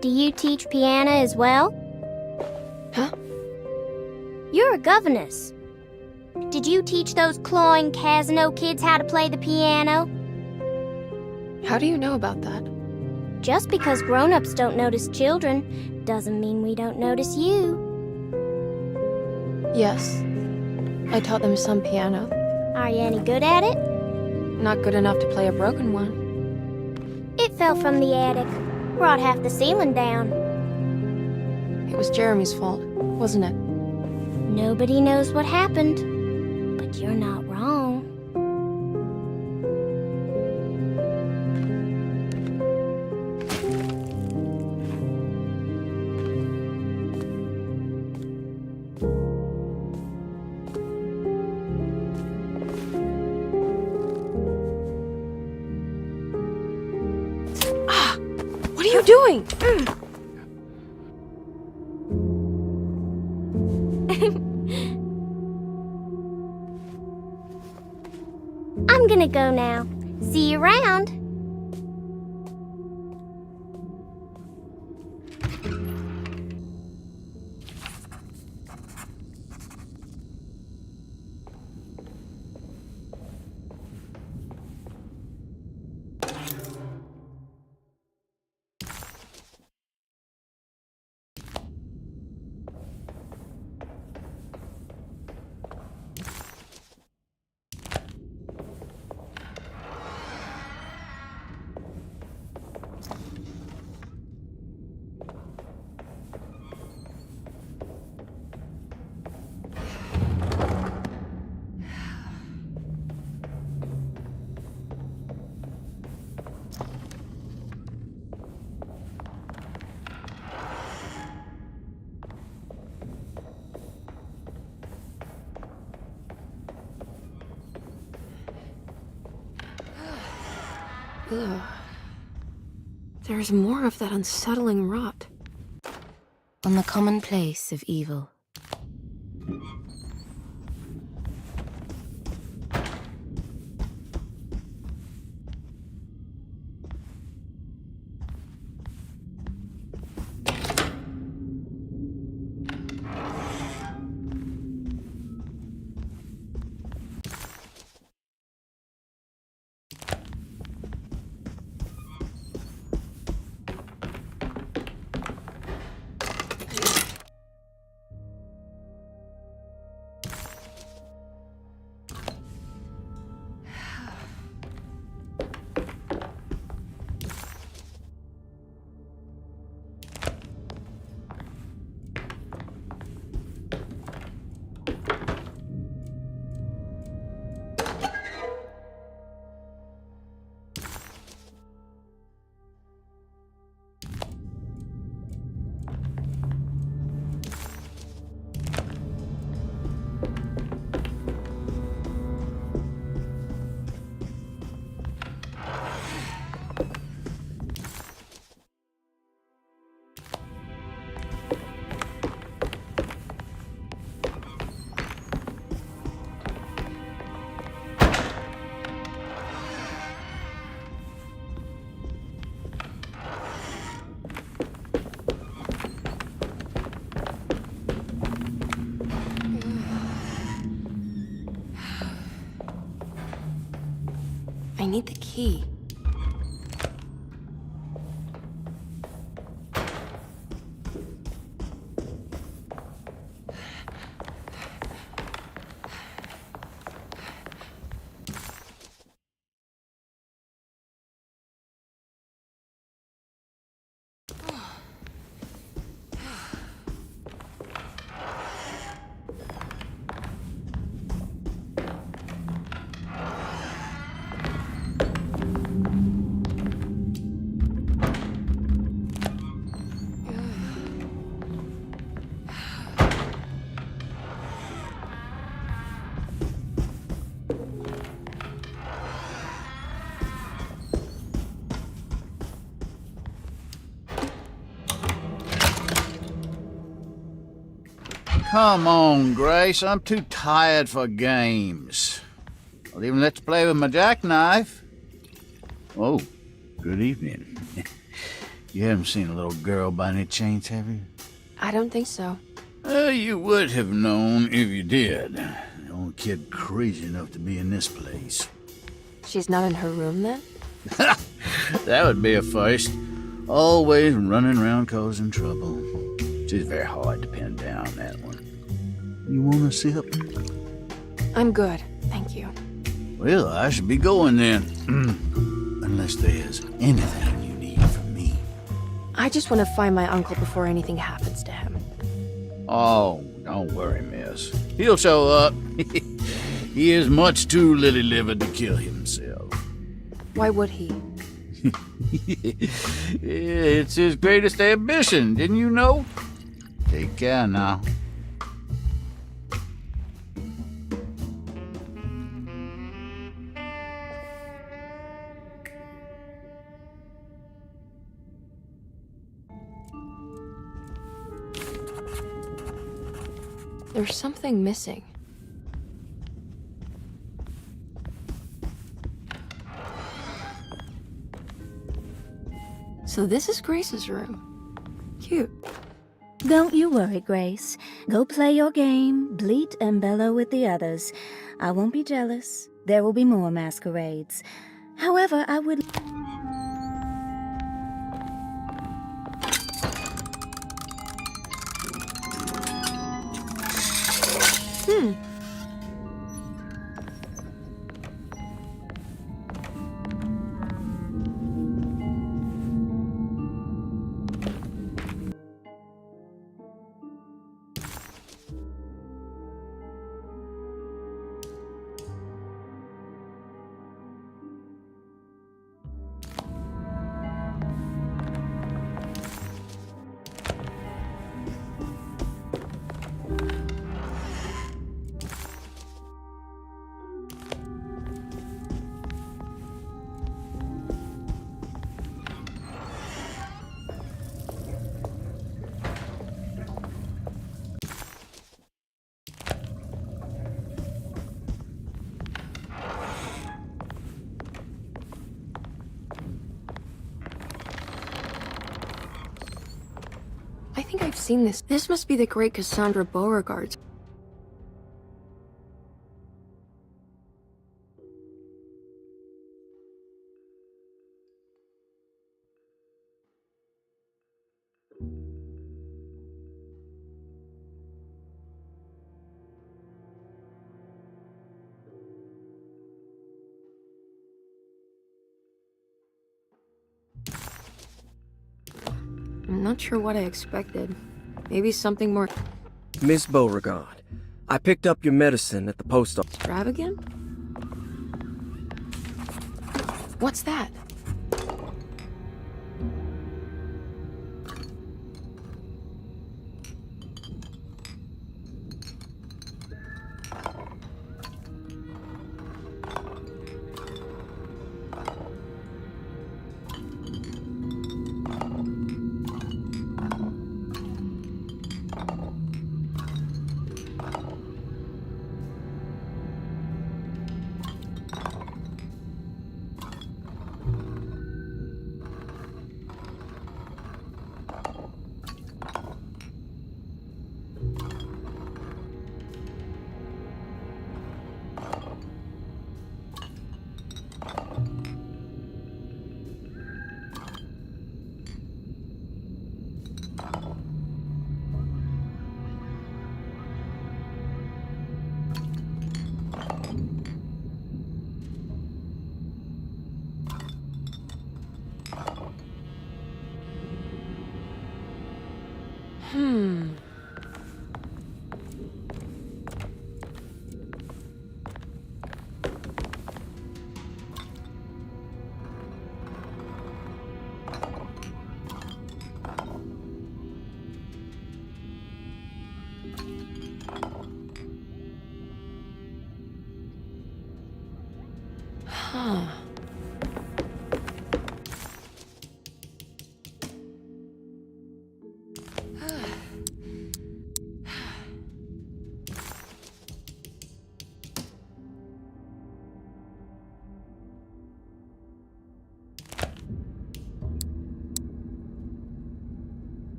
Do you teach piano as well? Huh? You're a governess. Did you teach those clawing Casino kids how to play the piano? How do you know about that? Just because grown-ups don't notice children doesn't mean we don't notice you. Yes. I taught them some piano. Are you any good at it? Not good enough to play a broken one. It fell from the attic. Brought half the ceiling down. It was Jeremy's fault, wasn't it? Nobody knows what happened, but you're not wrong. What are you doing? I'm gonna go now. See you around. Ugh. There's more of that unsettling rot. On the commonplace of evil. I need the key. Come on, Grace. I'm too tired for games. I'll even let you play with my jackknife. Oh, good evening. You haven't seen a little girl by any chance, have you? I don't think so. You would have known if you did. The only kid crazy enough to be in this place. She's not in her room, then? That would be a first. Always running around causing trouble. She's very hard to pin down, that one. You want to sip? I'm good, thank you. Well, I should be going then. Unless there's anything you need from me. I just want to find my uncle before anything happens to him. Oh, don't worry, miss. He'll show up. He is much too lily-livered to kill himself. Why would he? It's his greatest ambition, didn't you know? Take care now. There's something missing. So this is Grace's room. Cute. Don't you worry, Grace. Go play your game, bleat and bellow with the others. I won't be jealous. There will be more masquerades. However, I would... I think I've seen this. This must be the great Cassandra Beauregard's. I'm not sure what I expected. Maybe something more Miss Beauregard, I picked up your medicine at the post office. extravagant? What's that? Huh.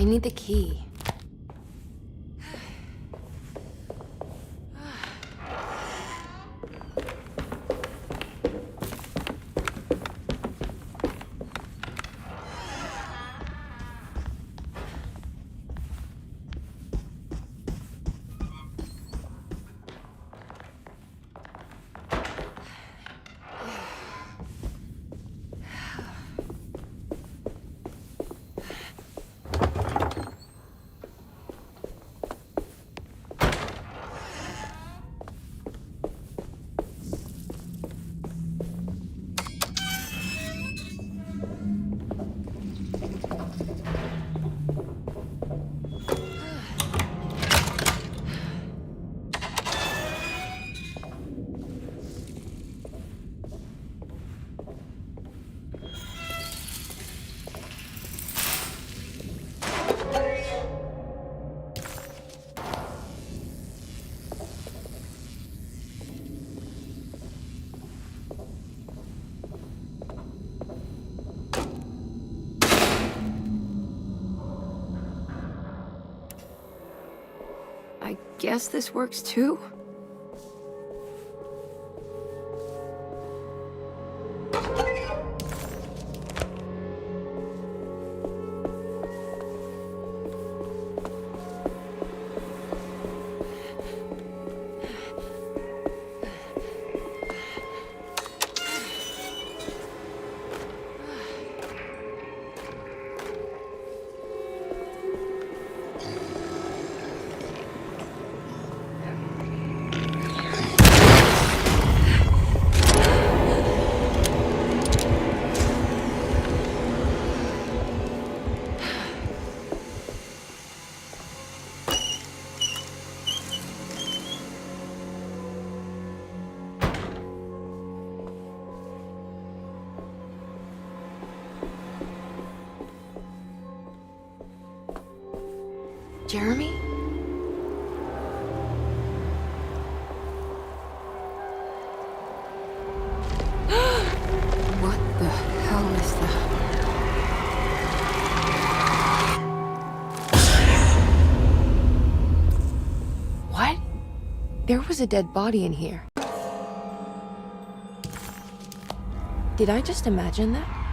I need the key. I guess this works too? Jeremy? What the hell is that? What? There was a dead body in here. Did I just imagine that?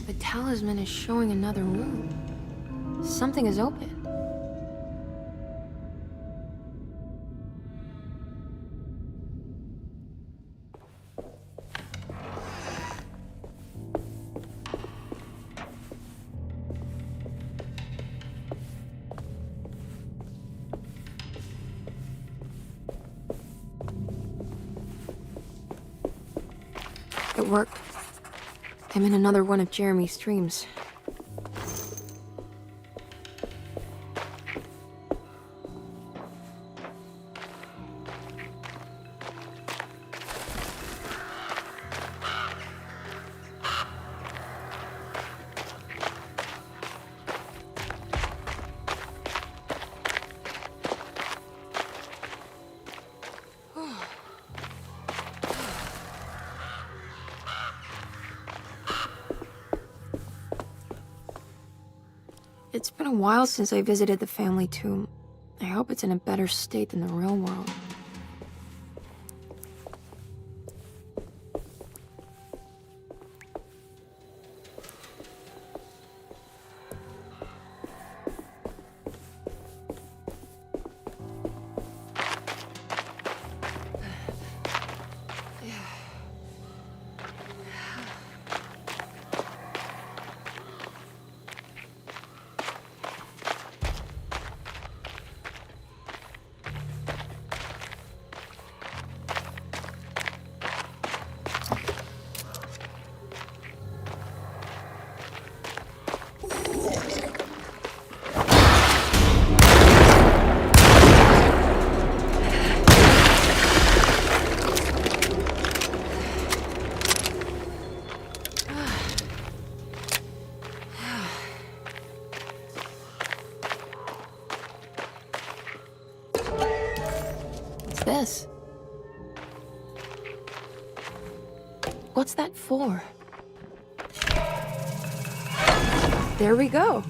The talisman is showing another room. Something is open. It worked. I'm in another one of Jeremy's streams. It's been a while since I visited the family tomb. I hope it's in a better state than the real world. This? What's that for? There we go.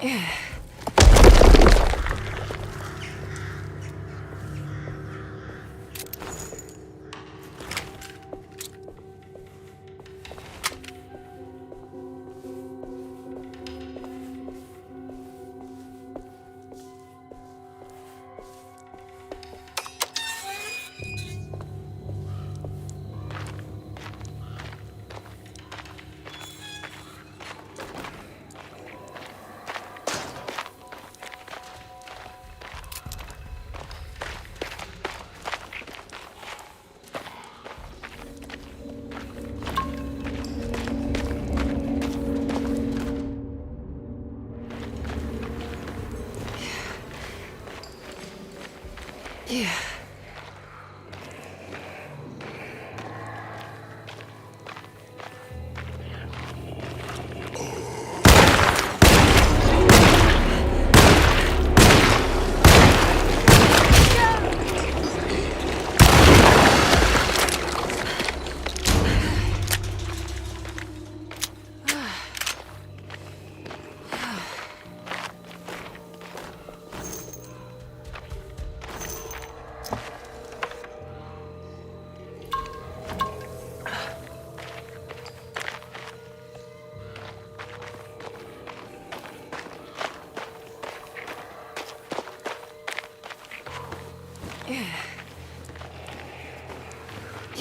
Yeah.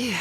Yeah.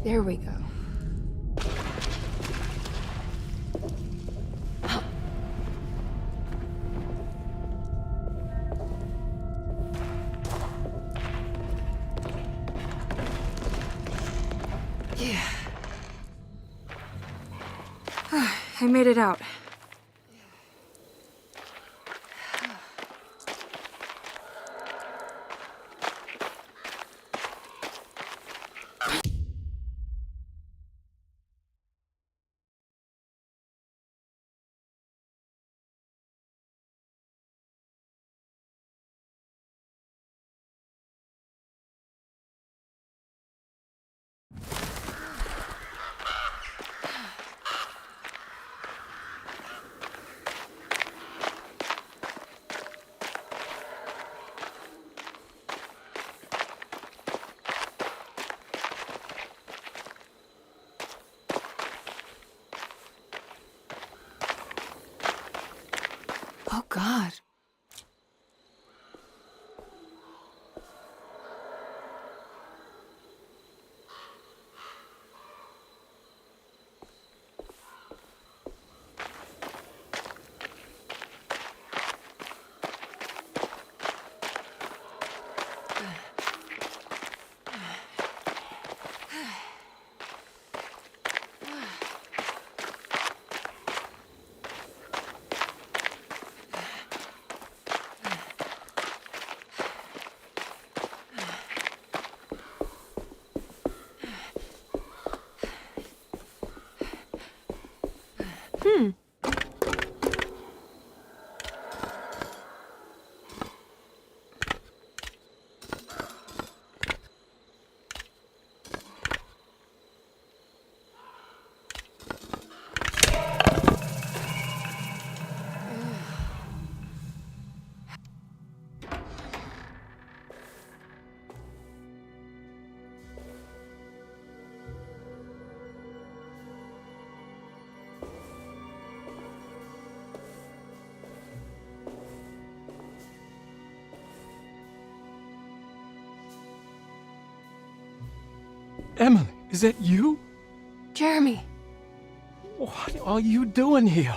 There we go. Yeah. I made it out. Oh, God. Emily, is that you? Jeremy. What are you doing here?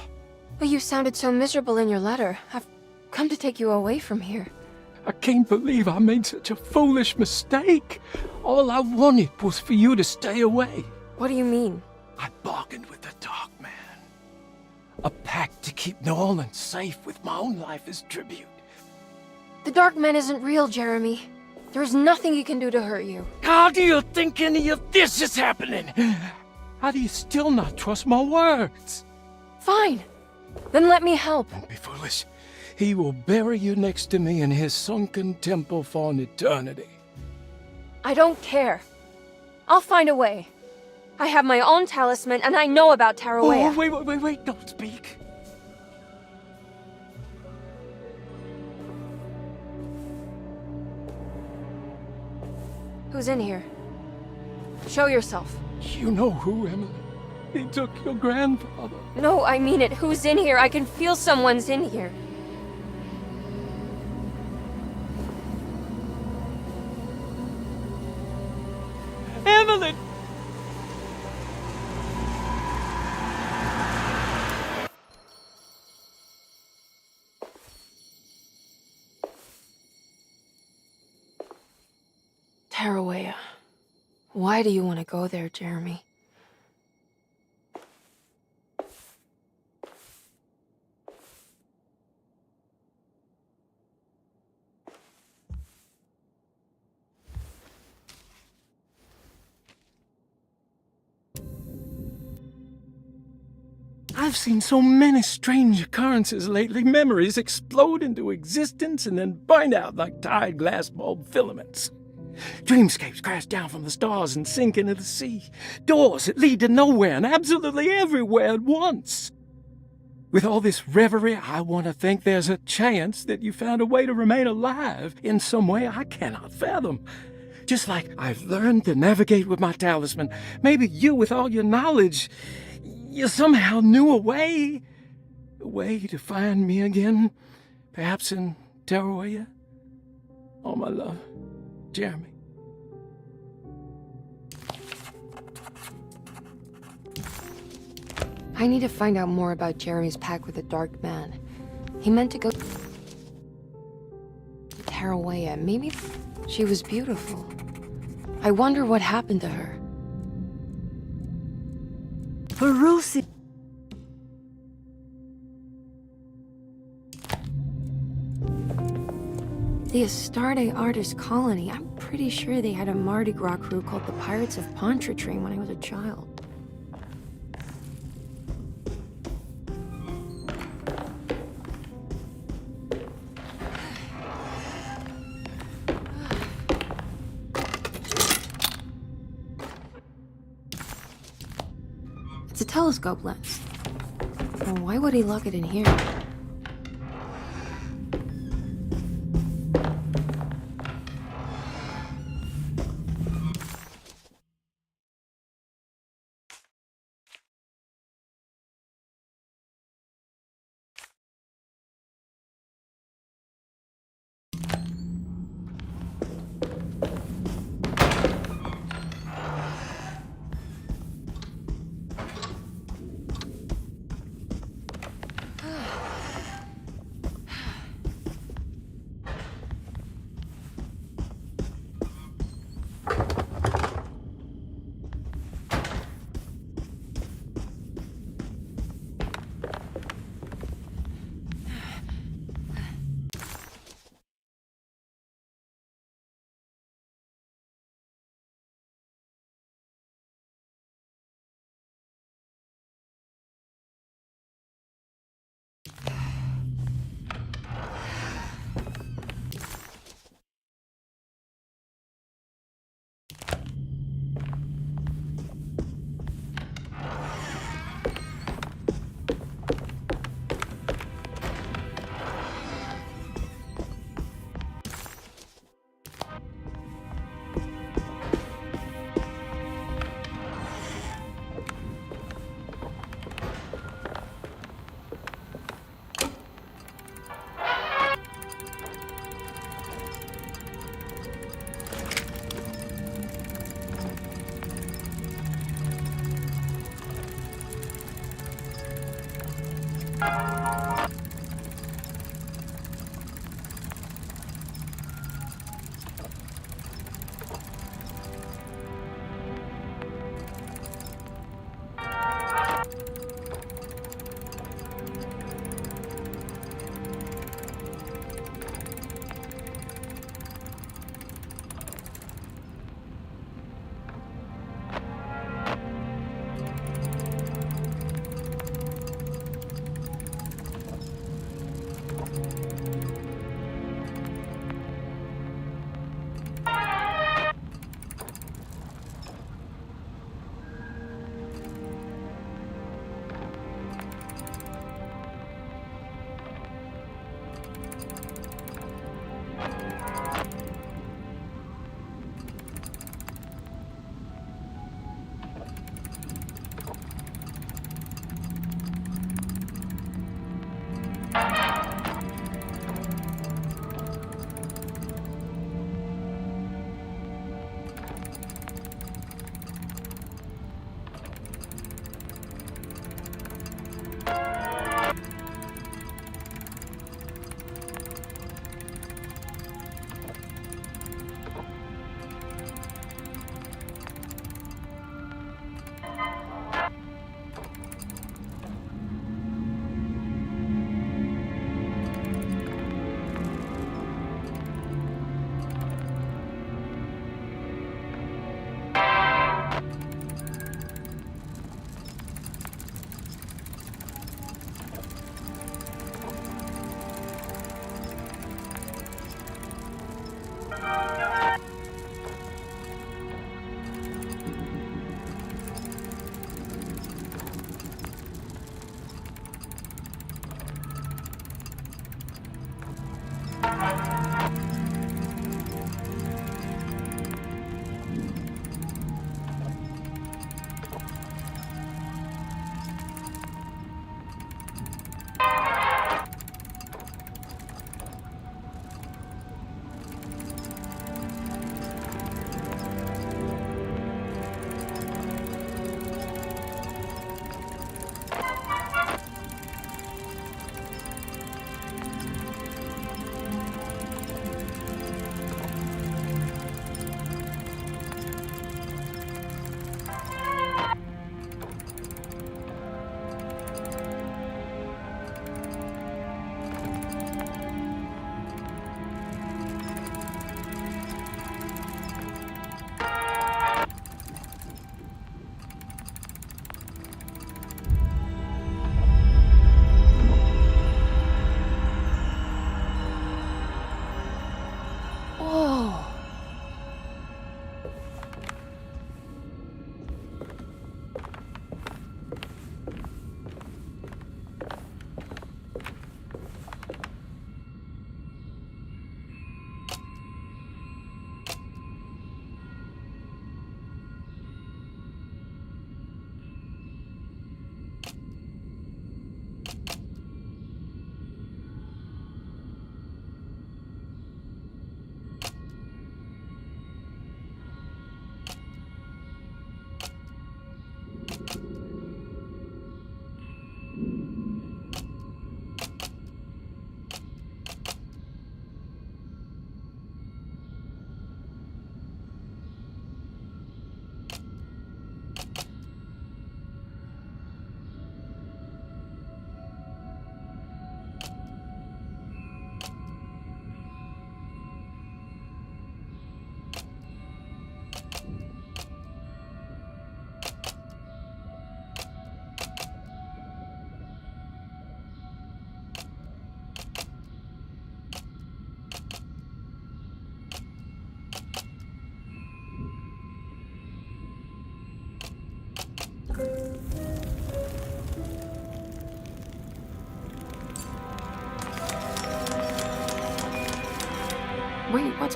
Well, you sounded so miserable in your letter. I've come to take you away from here. I can't believe I made such a foolish mistake. All I wanted was for you to stay away. What do you mean? I bargained with the Dark Man. A pact to keep New Orleans safe with my own life as tribute. The Dark Man isn't real, Jeremy. There is nothing he can do to hurt you. How do you think any of this is happening? How do you still not trust my words? Fine. Then let me help. Don't be foolish. He will bury you next to me in his sunken temple for an eternity. I don't care. I'll find a way. I have my own talisman, and I know about Tarawea. Oh, wait, don't speak. Who's in here? Show yourself. You know who, Emily. He took your grandfather. No, I mean it. Who's in here? I can feel someone's in here. Emily! Tarawea. Why do you want to go there, Jeremy? I've seen so many strange occurrences lately. Memories explode into existence and then burn out like tired glass bulb filaments. Dreamscapes crash down from the stars and sink into the sea. Doors that lead to nowhere and absolutely everywhere at once. With all this reverie, I want to think there's a chance that you found a way to remain alive in some way I cannot fathom. Just like I've learned to navigate with my talisman, maybe you, with all your knowledge, you somehow knew a way to find me again, perhaps in Tarawea. Oh, my love, Jeremy. I need to find out more about Jeremy's pact with the Dark Man. He meant to go to Tarawea. Maybe she was beautiful. I wonder what happened to her. Perusi. The Astarte Artist Colony. I'm pretty sure they had a Mardi Gras crew called the Pirates of Pontchartrain when I was a child. It's a telescope lens. Well, why would he lock it in here?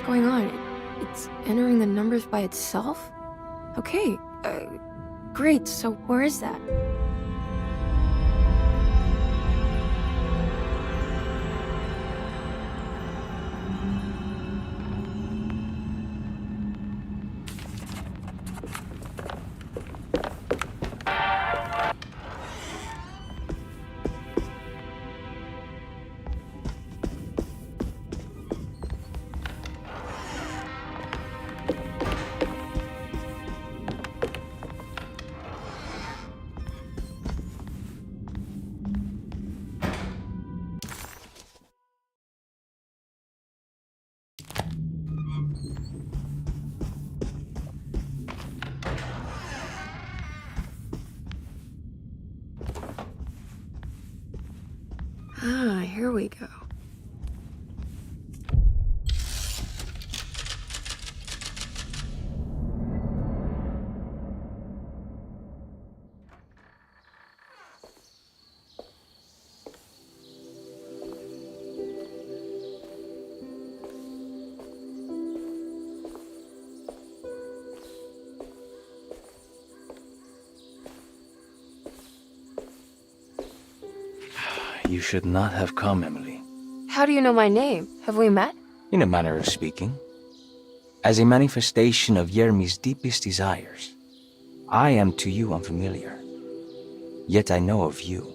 going on? It's entering the numbers by itself? Okay, great, so where is that? Ah, here we go. You should not have come, Emily. How do you know my name? Have we met? In a manner of speaking. As a manifestation of Jeremy's deepest desires, I am to you unfamiliar. Yet I know of you.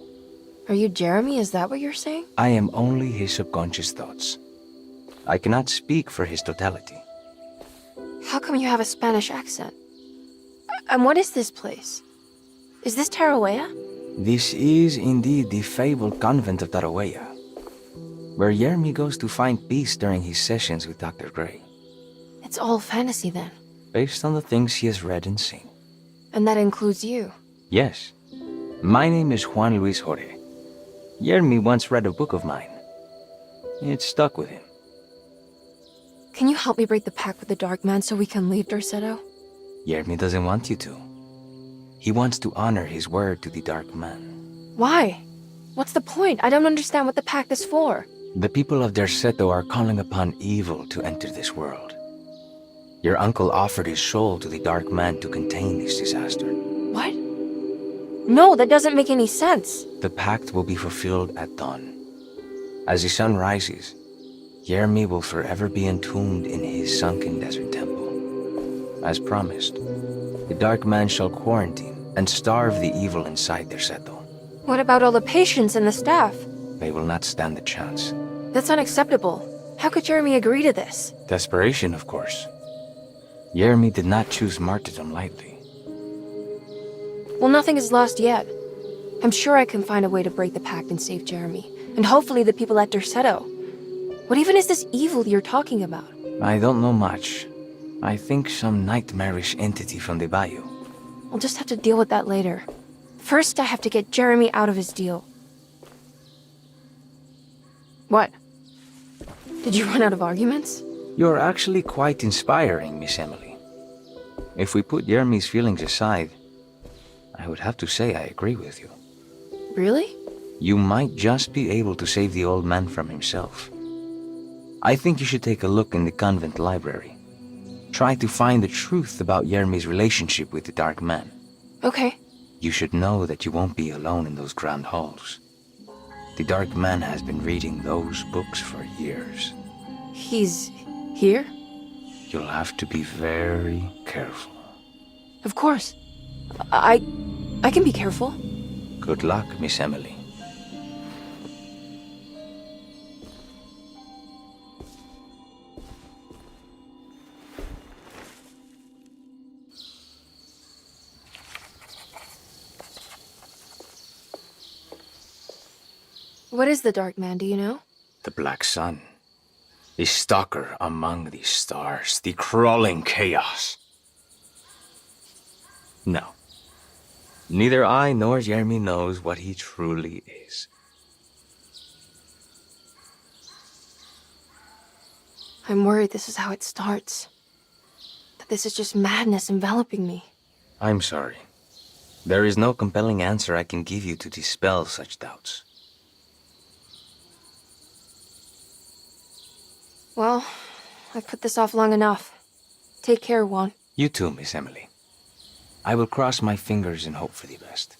Are you Jeremy? Is that what you're saying? I am only his subconscious thoughts. I cannot speak for his totality. How come you have a Spanish accent? And what is this place? Is this Tarawea? This is indeed the fabled convent of Tarawea, where Jeremy goes to find peace during his sessions with Dr. Gray. It's all fantasy then. Based on the things he has read and seen. And that includes you. Yes. My name is Juan Luis Jorge. Jeremy once read a book of mine. It stuck with him. Can you help me break the pact with the Dark Man so we can leave Derceto? Jeremy doesn't want you to. He wants to honor his word to the Dark Man. Why? What's the point? I don't understand what the pact is for. The people of Derceto are calling upon evil to enter this world. Your uncle offered his soul to the Dark Man to contain this disaster. What? No, that doesn't make any sense. The pact will be fulfilled at dawn. As the sun rises, Jeremy will forever be entombed in his sunken desert temple. As promised, the Dark Man shall quarantine and starve the evil inside Derceto. What about all the patients and the staff? They will not stand a chance. That's unacceptable. How could Jeremy agree to this? Desperation, of course. Jeremy did not choose martyrdom lightly. Well, nothing is lost yet. I'm sure I can find a way to break the pact and save Jeremy. And hopefully the people at Derceto. What even is this evil you're talking about? I don't know much. I think some nightmarish entity from the bayou. I'll just have to deal with that later. First, I have to get Jeremy out of his deal. What? Did you run out of arguments? You're actually quite inspiring, Miss Emily. If we put Jeremy's feelings aside, I would have to say I agree with you. Really? You might just be able to save the old man from himself. I think you should take a look in the convent library. Try to find the truth about Jeremy's relationship with the Dark Man. Okay. You should know that you won't be alone in those grand halls. The Dark Man has been reading those books for years. He's here? You'll have to be very careful. Of course. I can be careful. Good luck, Miss Emily. What is the Dark Man, do you know? The Black Sun. The stalker among the stars. The crawling chaos. No. Neither I nor Jeremy knows what he truly is. I'm worried this is how it starts. That this is just madness enveloping me. I'm sorry. There is no compelling answer I can give you to dispel such doubts. Well, I've put this off long enough. Take care, Juan. You too, Miss Emily. I will cross my fingers and hope for the best.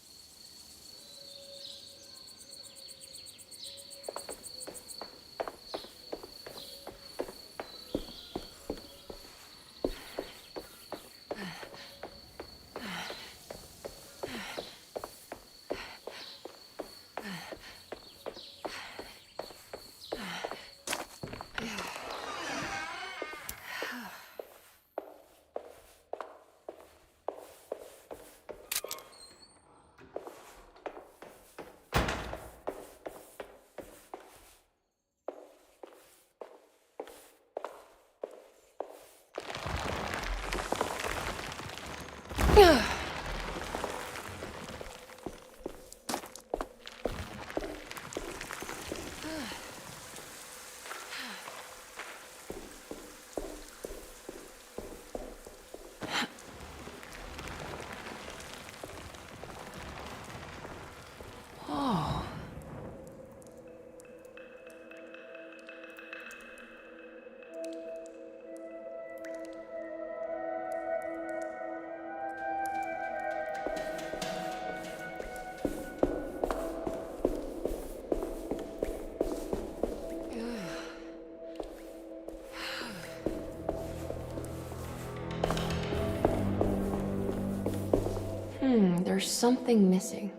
There's something missing.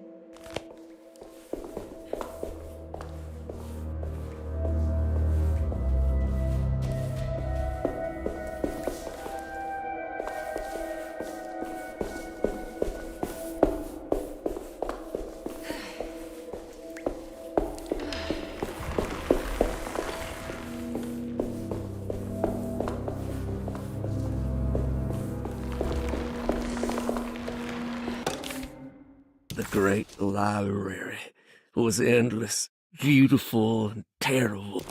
The great library was endless, beautiful, and terrible.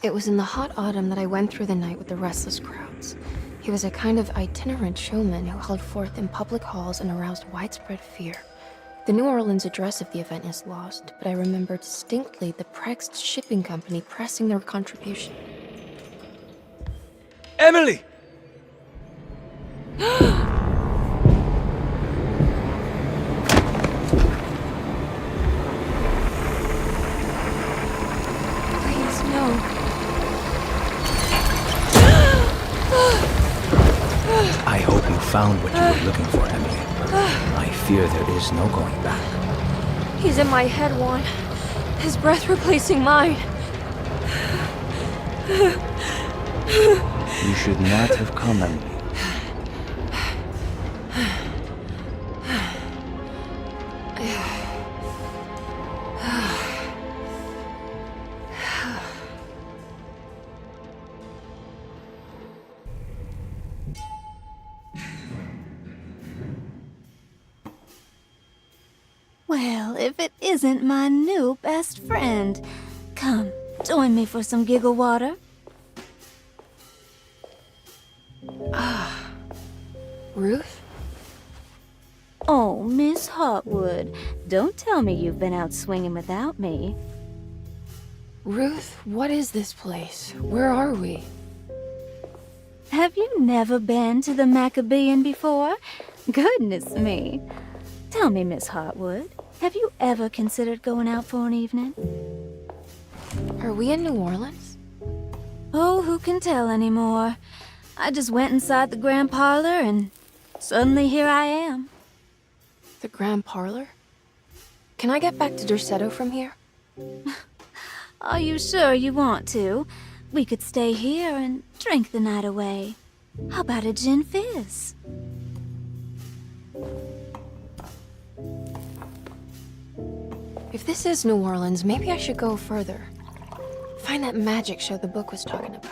It was in the hot autumn that I went through the night with the restless crowds. He was a kind of itinerant showman who held forth in public halls and aroused widespread fear. The New Orleans address of the event is lost, but I remember distinctly the Prext shipping company pressing their contribution. Emily! Please, no. I hope you found what you were looking for, Emily. I fear there is no going back. He's in my head, Juan. His breath replacing mine. You should not have come, Emily. Well, if it isn't my new best friend. Come, join me for some giggle water. Ruth? Oh, Miss Hartwood, don't tell me you've been out swinging without me. Ruth, what is this place? Where are we? Have you never been to the Maccabean before? Goodness me. Tell me, Miss Hartwood, have you ever considered going out for an evening? Are we in New Orleans? Oh, who can tell anymore? I just went inside the grand parlor and suddenly here I am. The Grand Parlor? Can I get back to Derceto from here? Are you sure you want to? We could stay here and drink the night away. How about a gin fizz? If this is New Orleans, maybe I should go further. Find that magic show the book was talking about.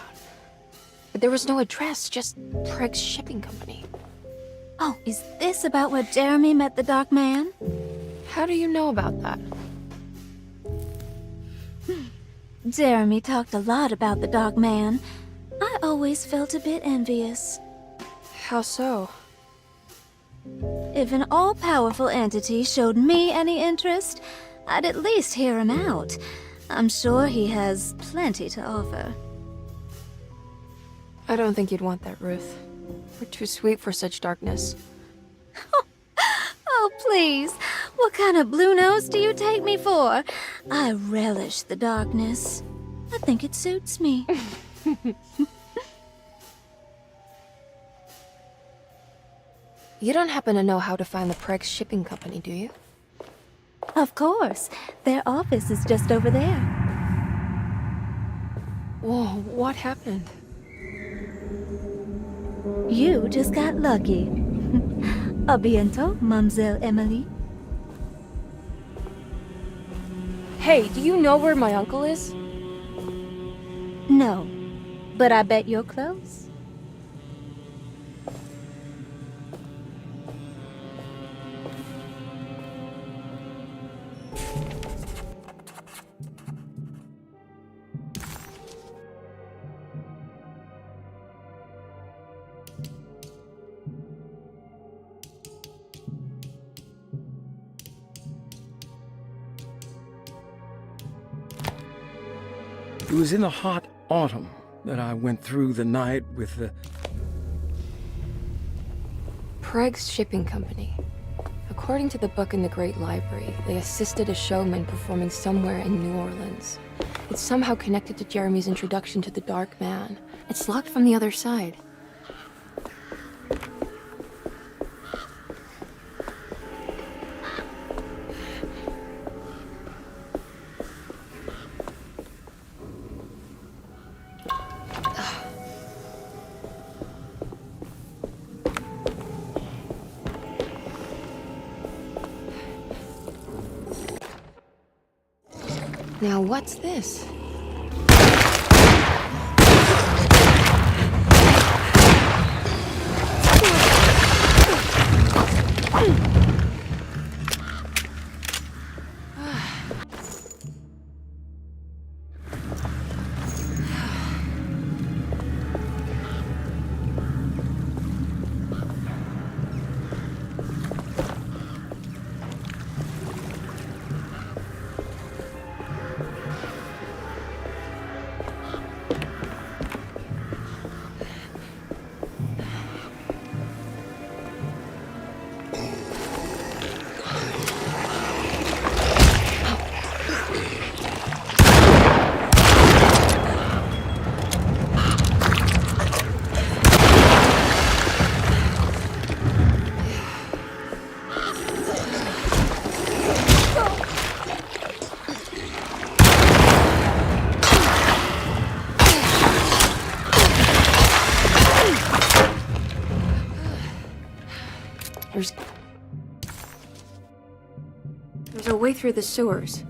But there was no address, just Prext Shipping Company. Oh, is this about where Jeremy met the Dark Man? How do you know about that? Jeremy talked a lot about the Dark Man. I always felt a bit envious. How so? If an all-powerful entity showed me any interest, I'd at least hear him out. I'm sure he has plenty to offer. I don't think you'd want that, Ruth. We're too sweet for such darkness. Oh, please. What kind of blue nose do you take me for? I relish the darkness. I think it suits me. You don't happen to know how to find the Prext Shipping Company, do you? Of course. Their office is just over there. Whoa, what happened? You just got lucky. A bientôt, Mademoiselle Emily. Hey, do you know where my uncle is? No, but I bet you're close. It was in the hot autumn that I went through the night with the... Prext Shipping Company. According to the book in the Great Library, they assisted a showman performing somewhere in New Orleans. It's somehow connected to Jeremy's introduction to the Dark Man. It's locked from the other side. Now, what's this? There's a way through the sewers.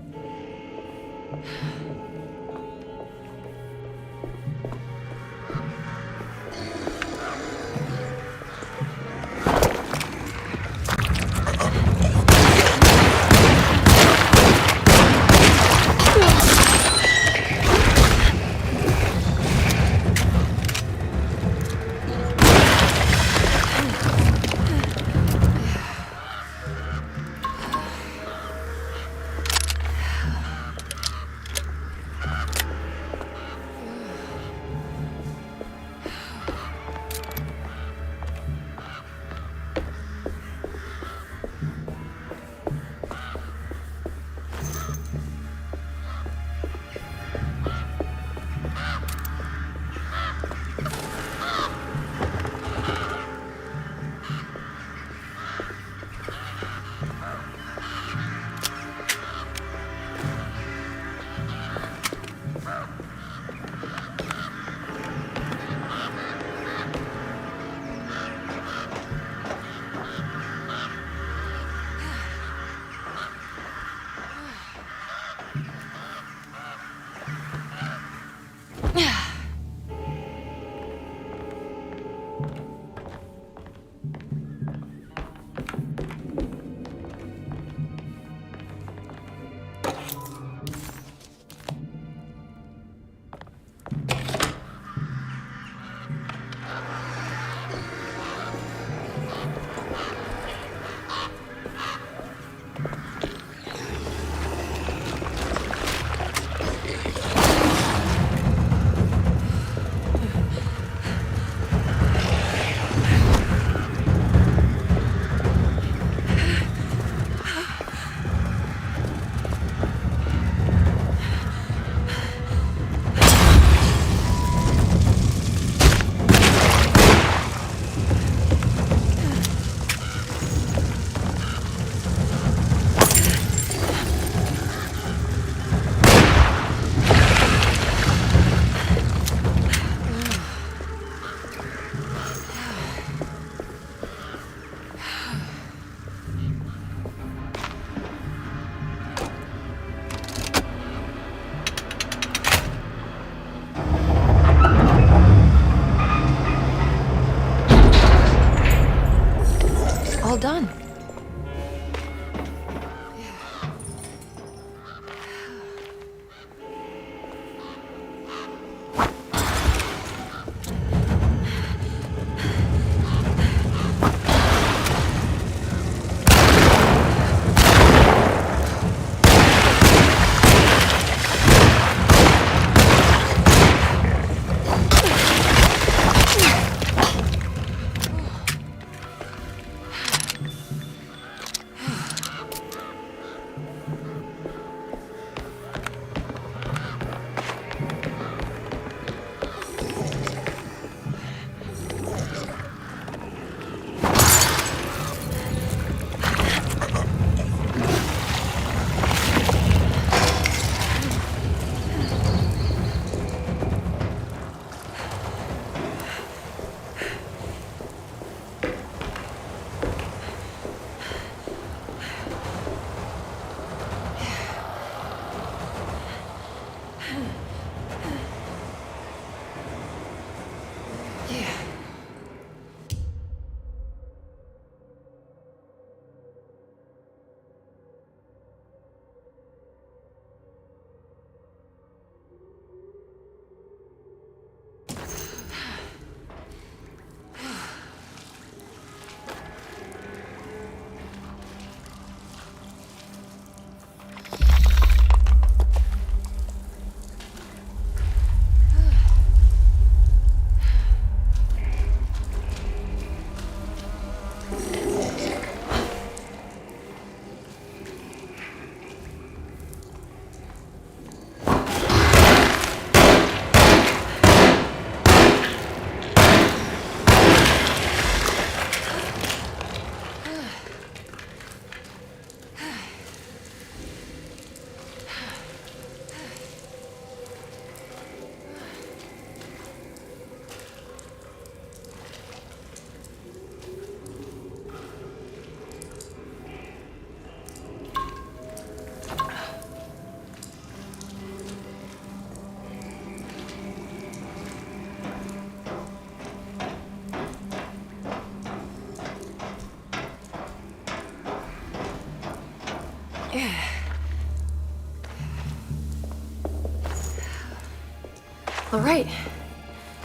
All right.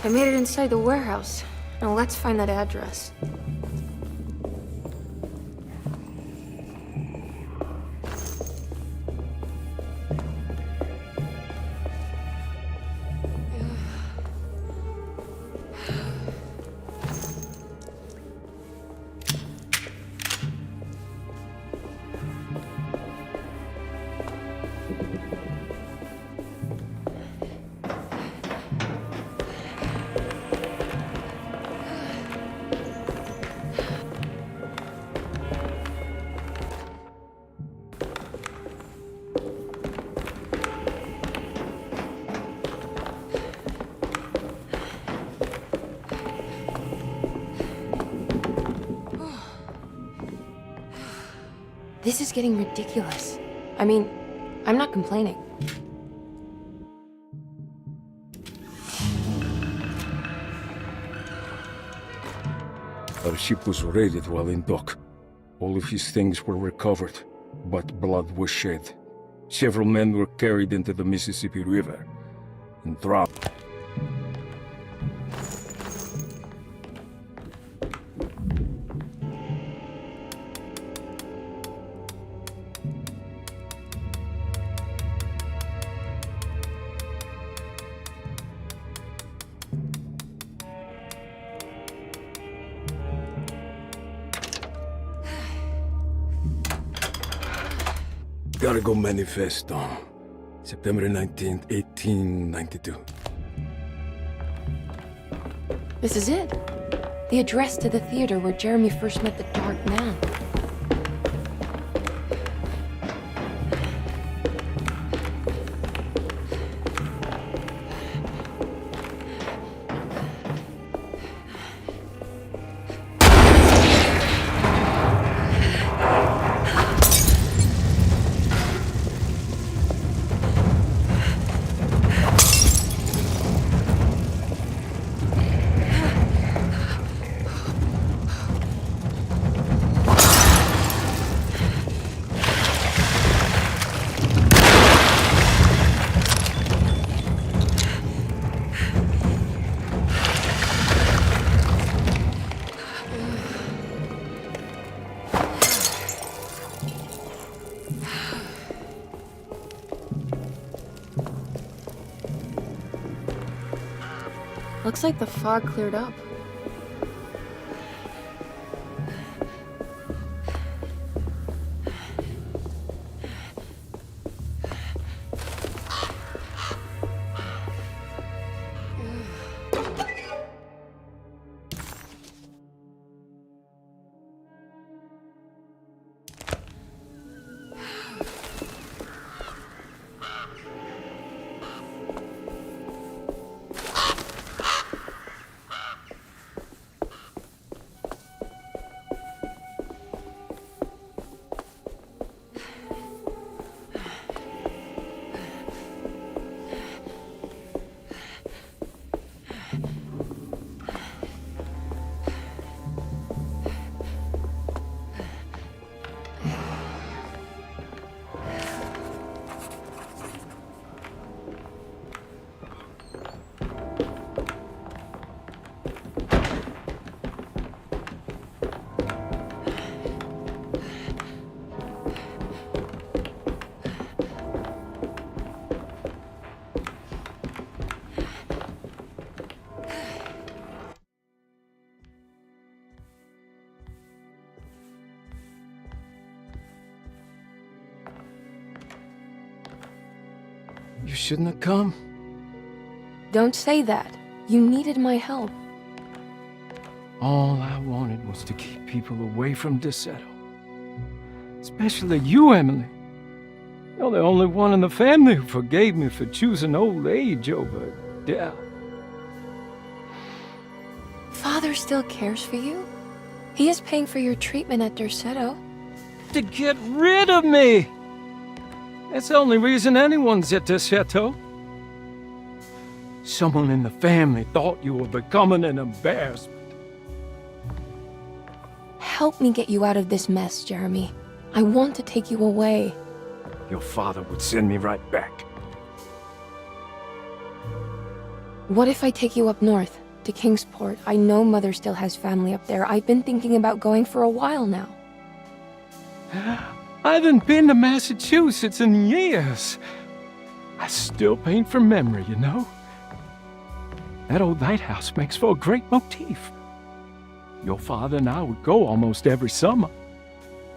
I made it inside the warehouse. Now let's find that address. This is getting ridiculous. I mean, I'm not complaining. Our ship was raided while in dock. All of his things were recovered, but blood was shed. Several men were carried into the Mississippi River and drowned. Cargo Manifesto, September 19th, 1892. This is it. The address to the theater where Jeremy first met the Dark Man. Looks like the fog cleared up. You shouldn't have come. Don't say that. You needed my help. All I wanted was to keep people away from Derceto. Especially you, Emily. You're the only one in the family who forgave me for choosing old age over death. Father still cares for you? He is paying for your treatment at Derceto. To get rid of me! That's the only reason anyone's at Derceto. Someone in the family thought you were becoming an embarrassment. Help me get you out of this mess, Jeremy. I want to take you away. your father would send me right back. What if I take you up north, to Kingsport? I know Mother still has family up there. I've been thinking about going for a while now. I haven't been to Massachusetts in years. I still paint from memory, you know. That old lighthouse makes for a great motif. Your father and I would go almost every summer.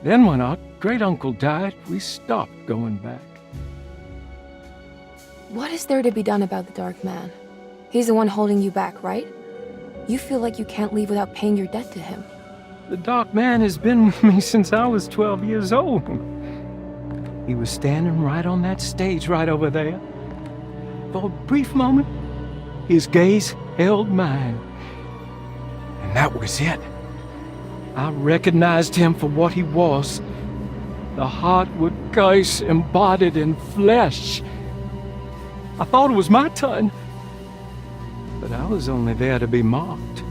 Then when our great-uncle died, we stopped going back. What is there to be done about the Dark Man? He's the one holding you back, right? You feel like you can't leave without paying your debt to him. The Dark Man has been with me since I was 12 years old. He was standing right on that stage right over there. For a brief moment, his gaze held mine. And that was it. I recognized him for what he was. The Hartwood curse embodied in flesh. I thought it was my turn, but I was only there to be mocked.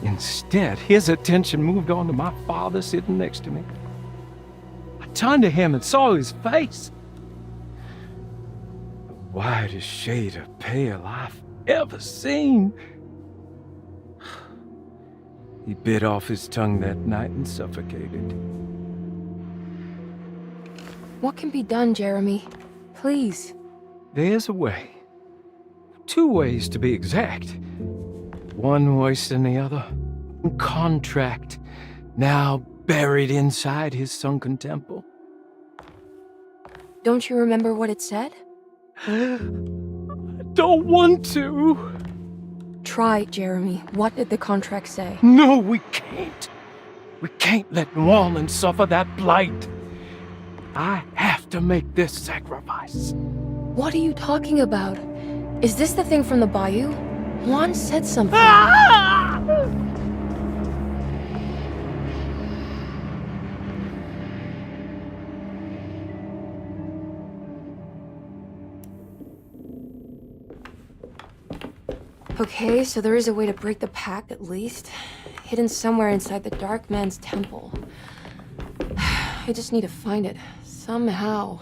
Instead, his attention moved on to my father sitting next to me. I turned to him and saw his face. The whitest shade of pale I've ever seen. He bit off his tongue that night and suffocated. What can be done, Jeremy? Please. There's a way. 2 ways to be exact. One worse than the other. A contract, now buried inside his sunken temple. Don't you remember what it said? I don't want to. Try, Jeremy. What did the contract say? No, we can't. We can't let New Orleans suffer that blight. I have to make this sacrifice. What are you talking about? Is this the thing from the bayou? Juan said something. Okay, so there is a way to break the pact at least. Hidden somewhere inside the Dark Man's temple. I just need to find it. Somehow.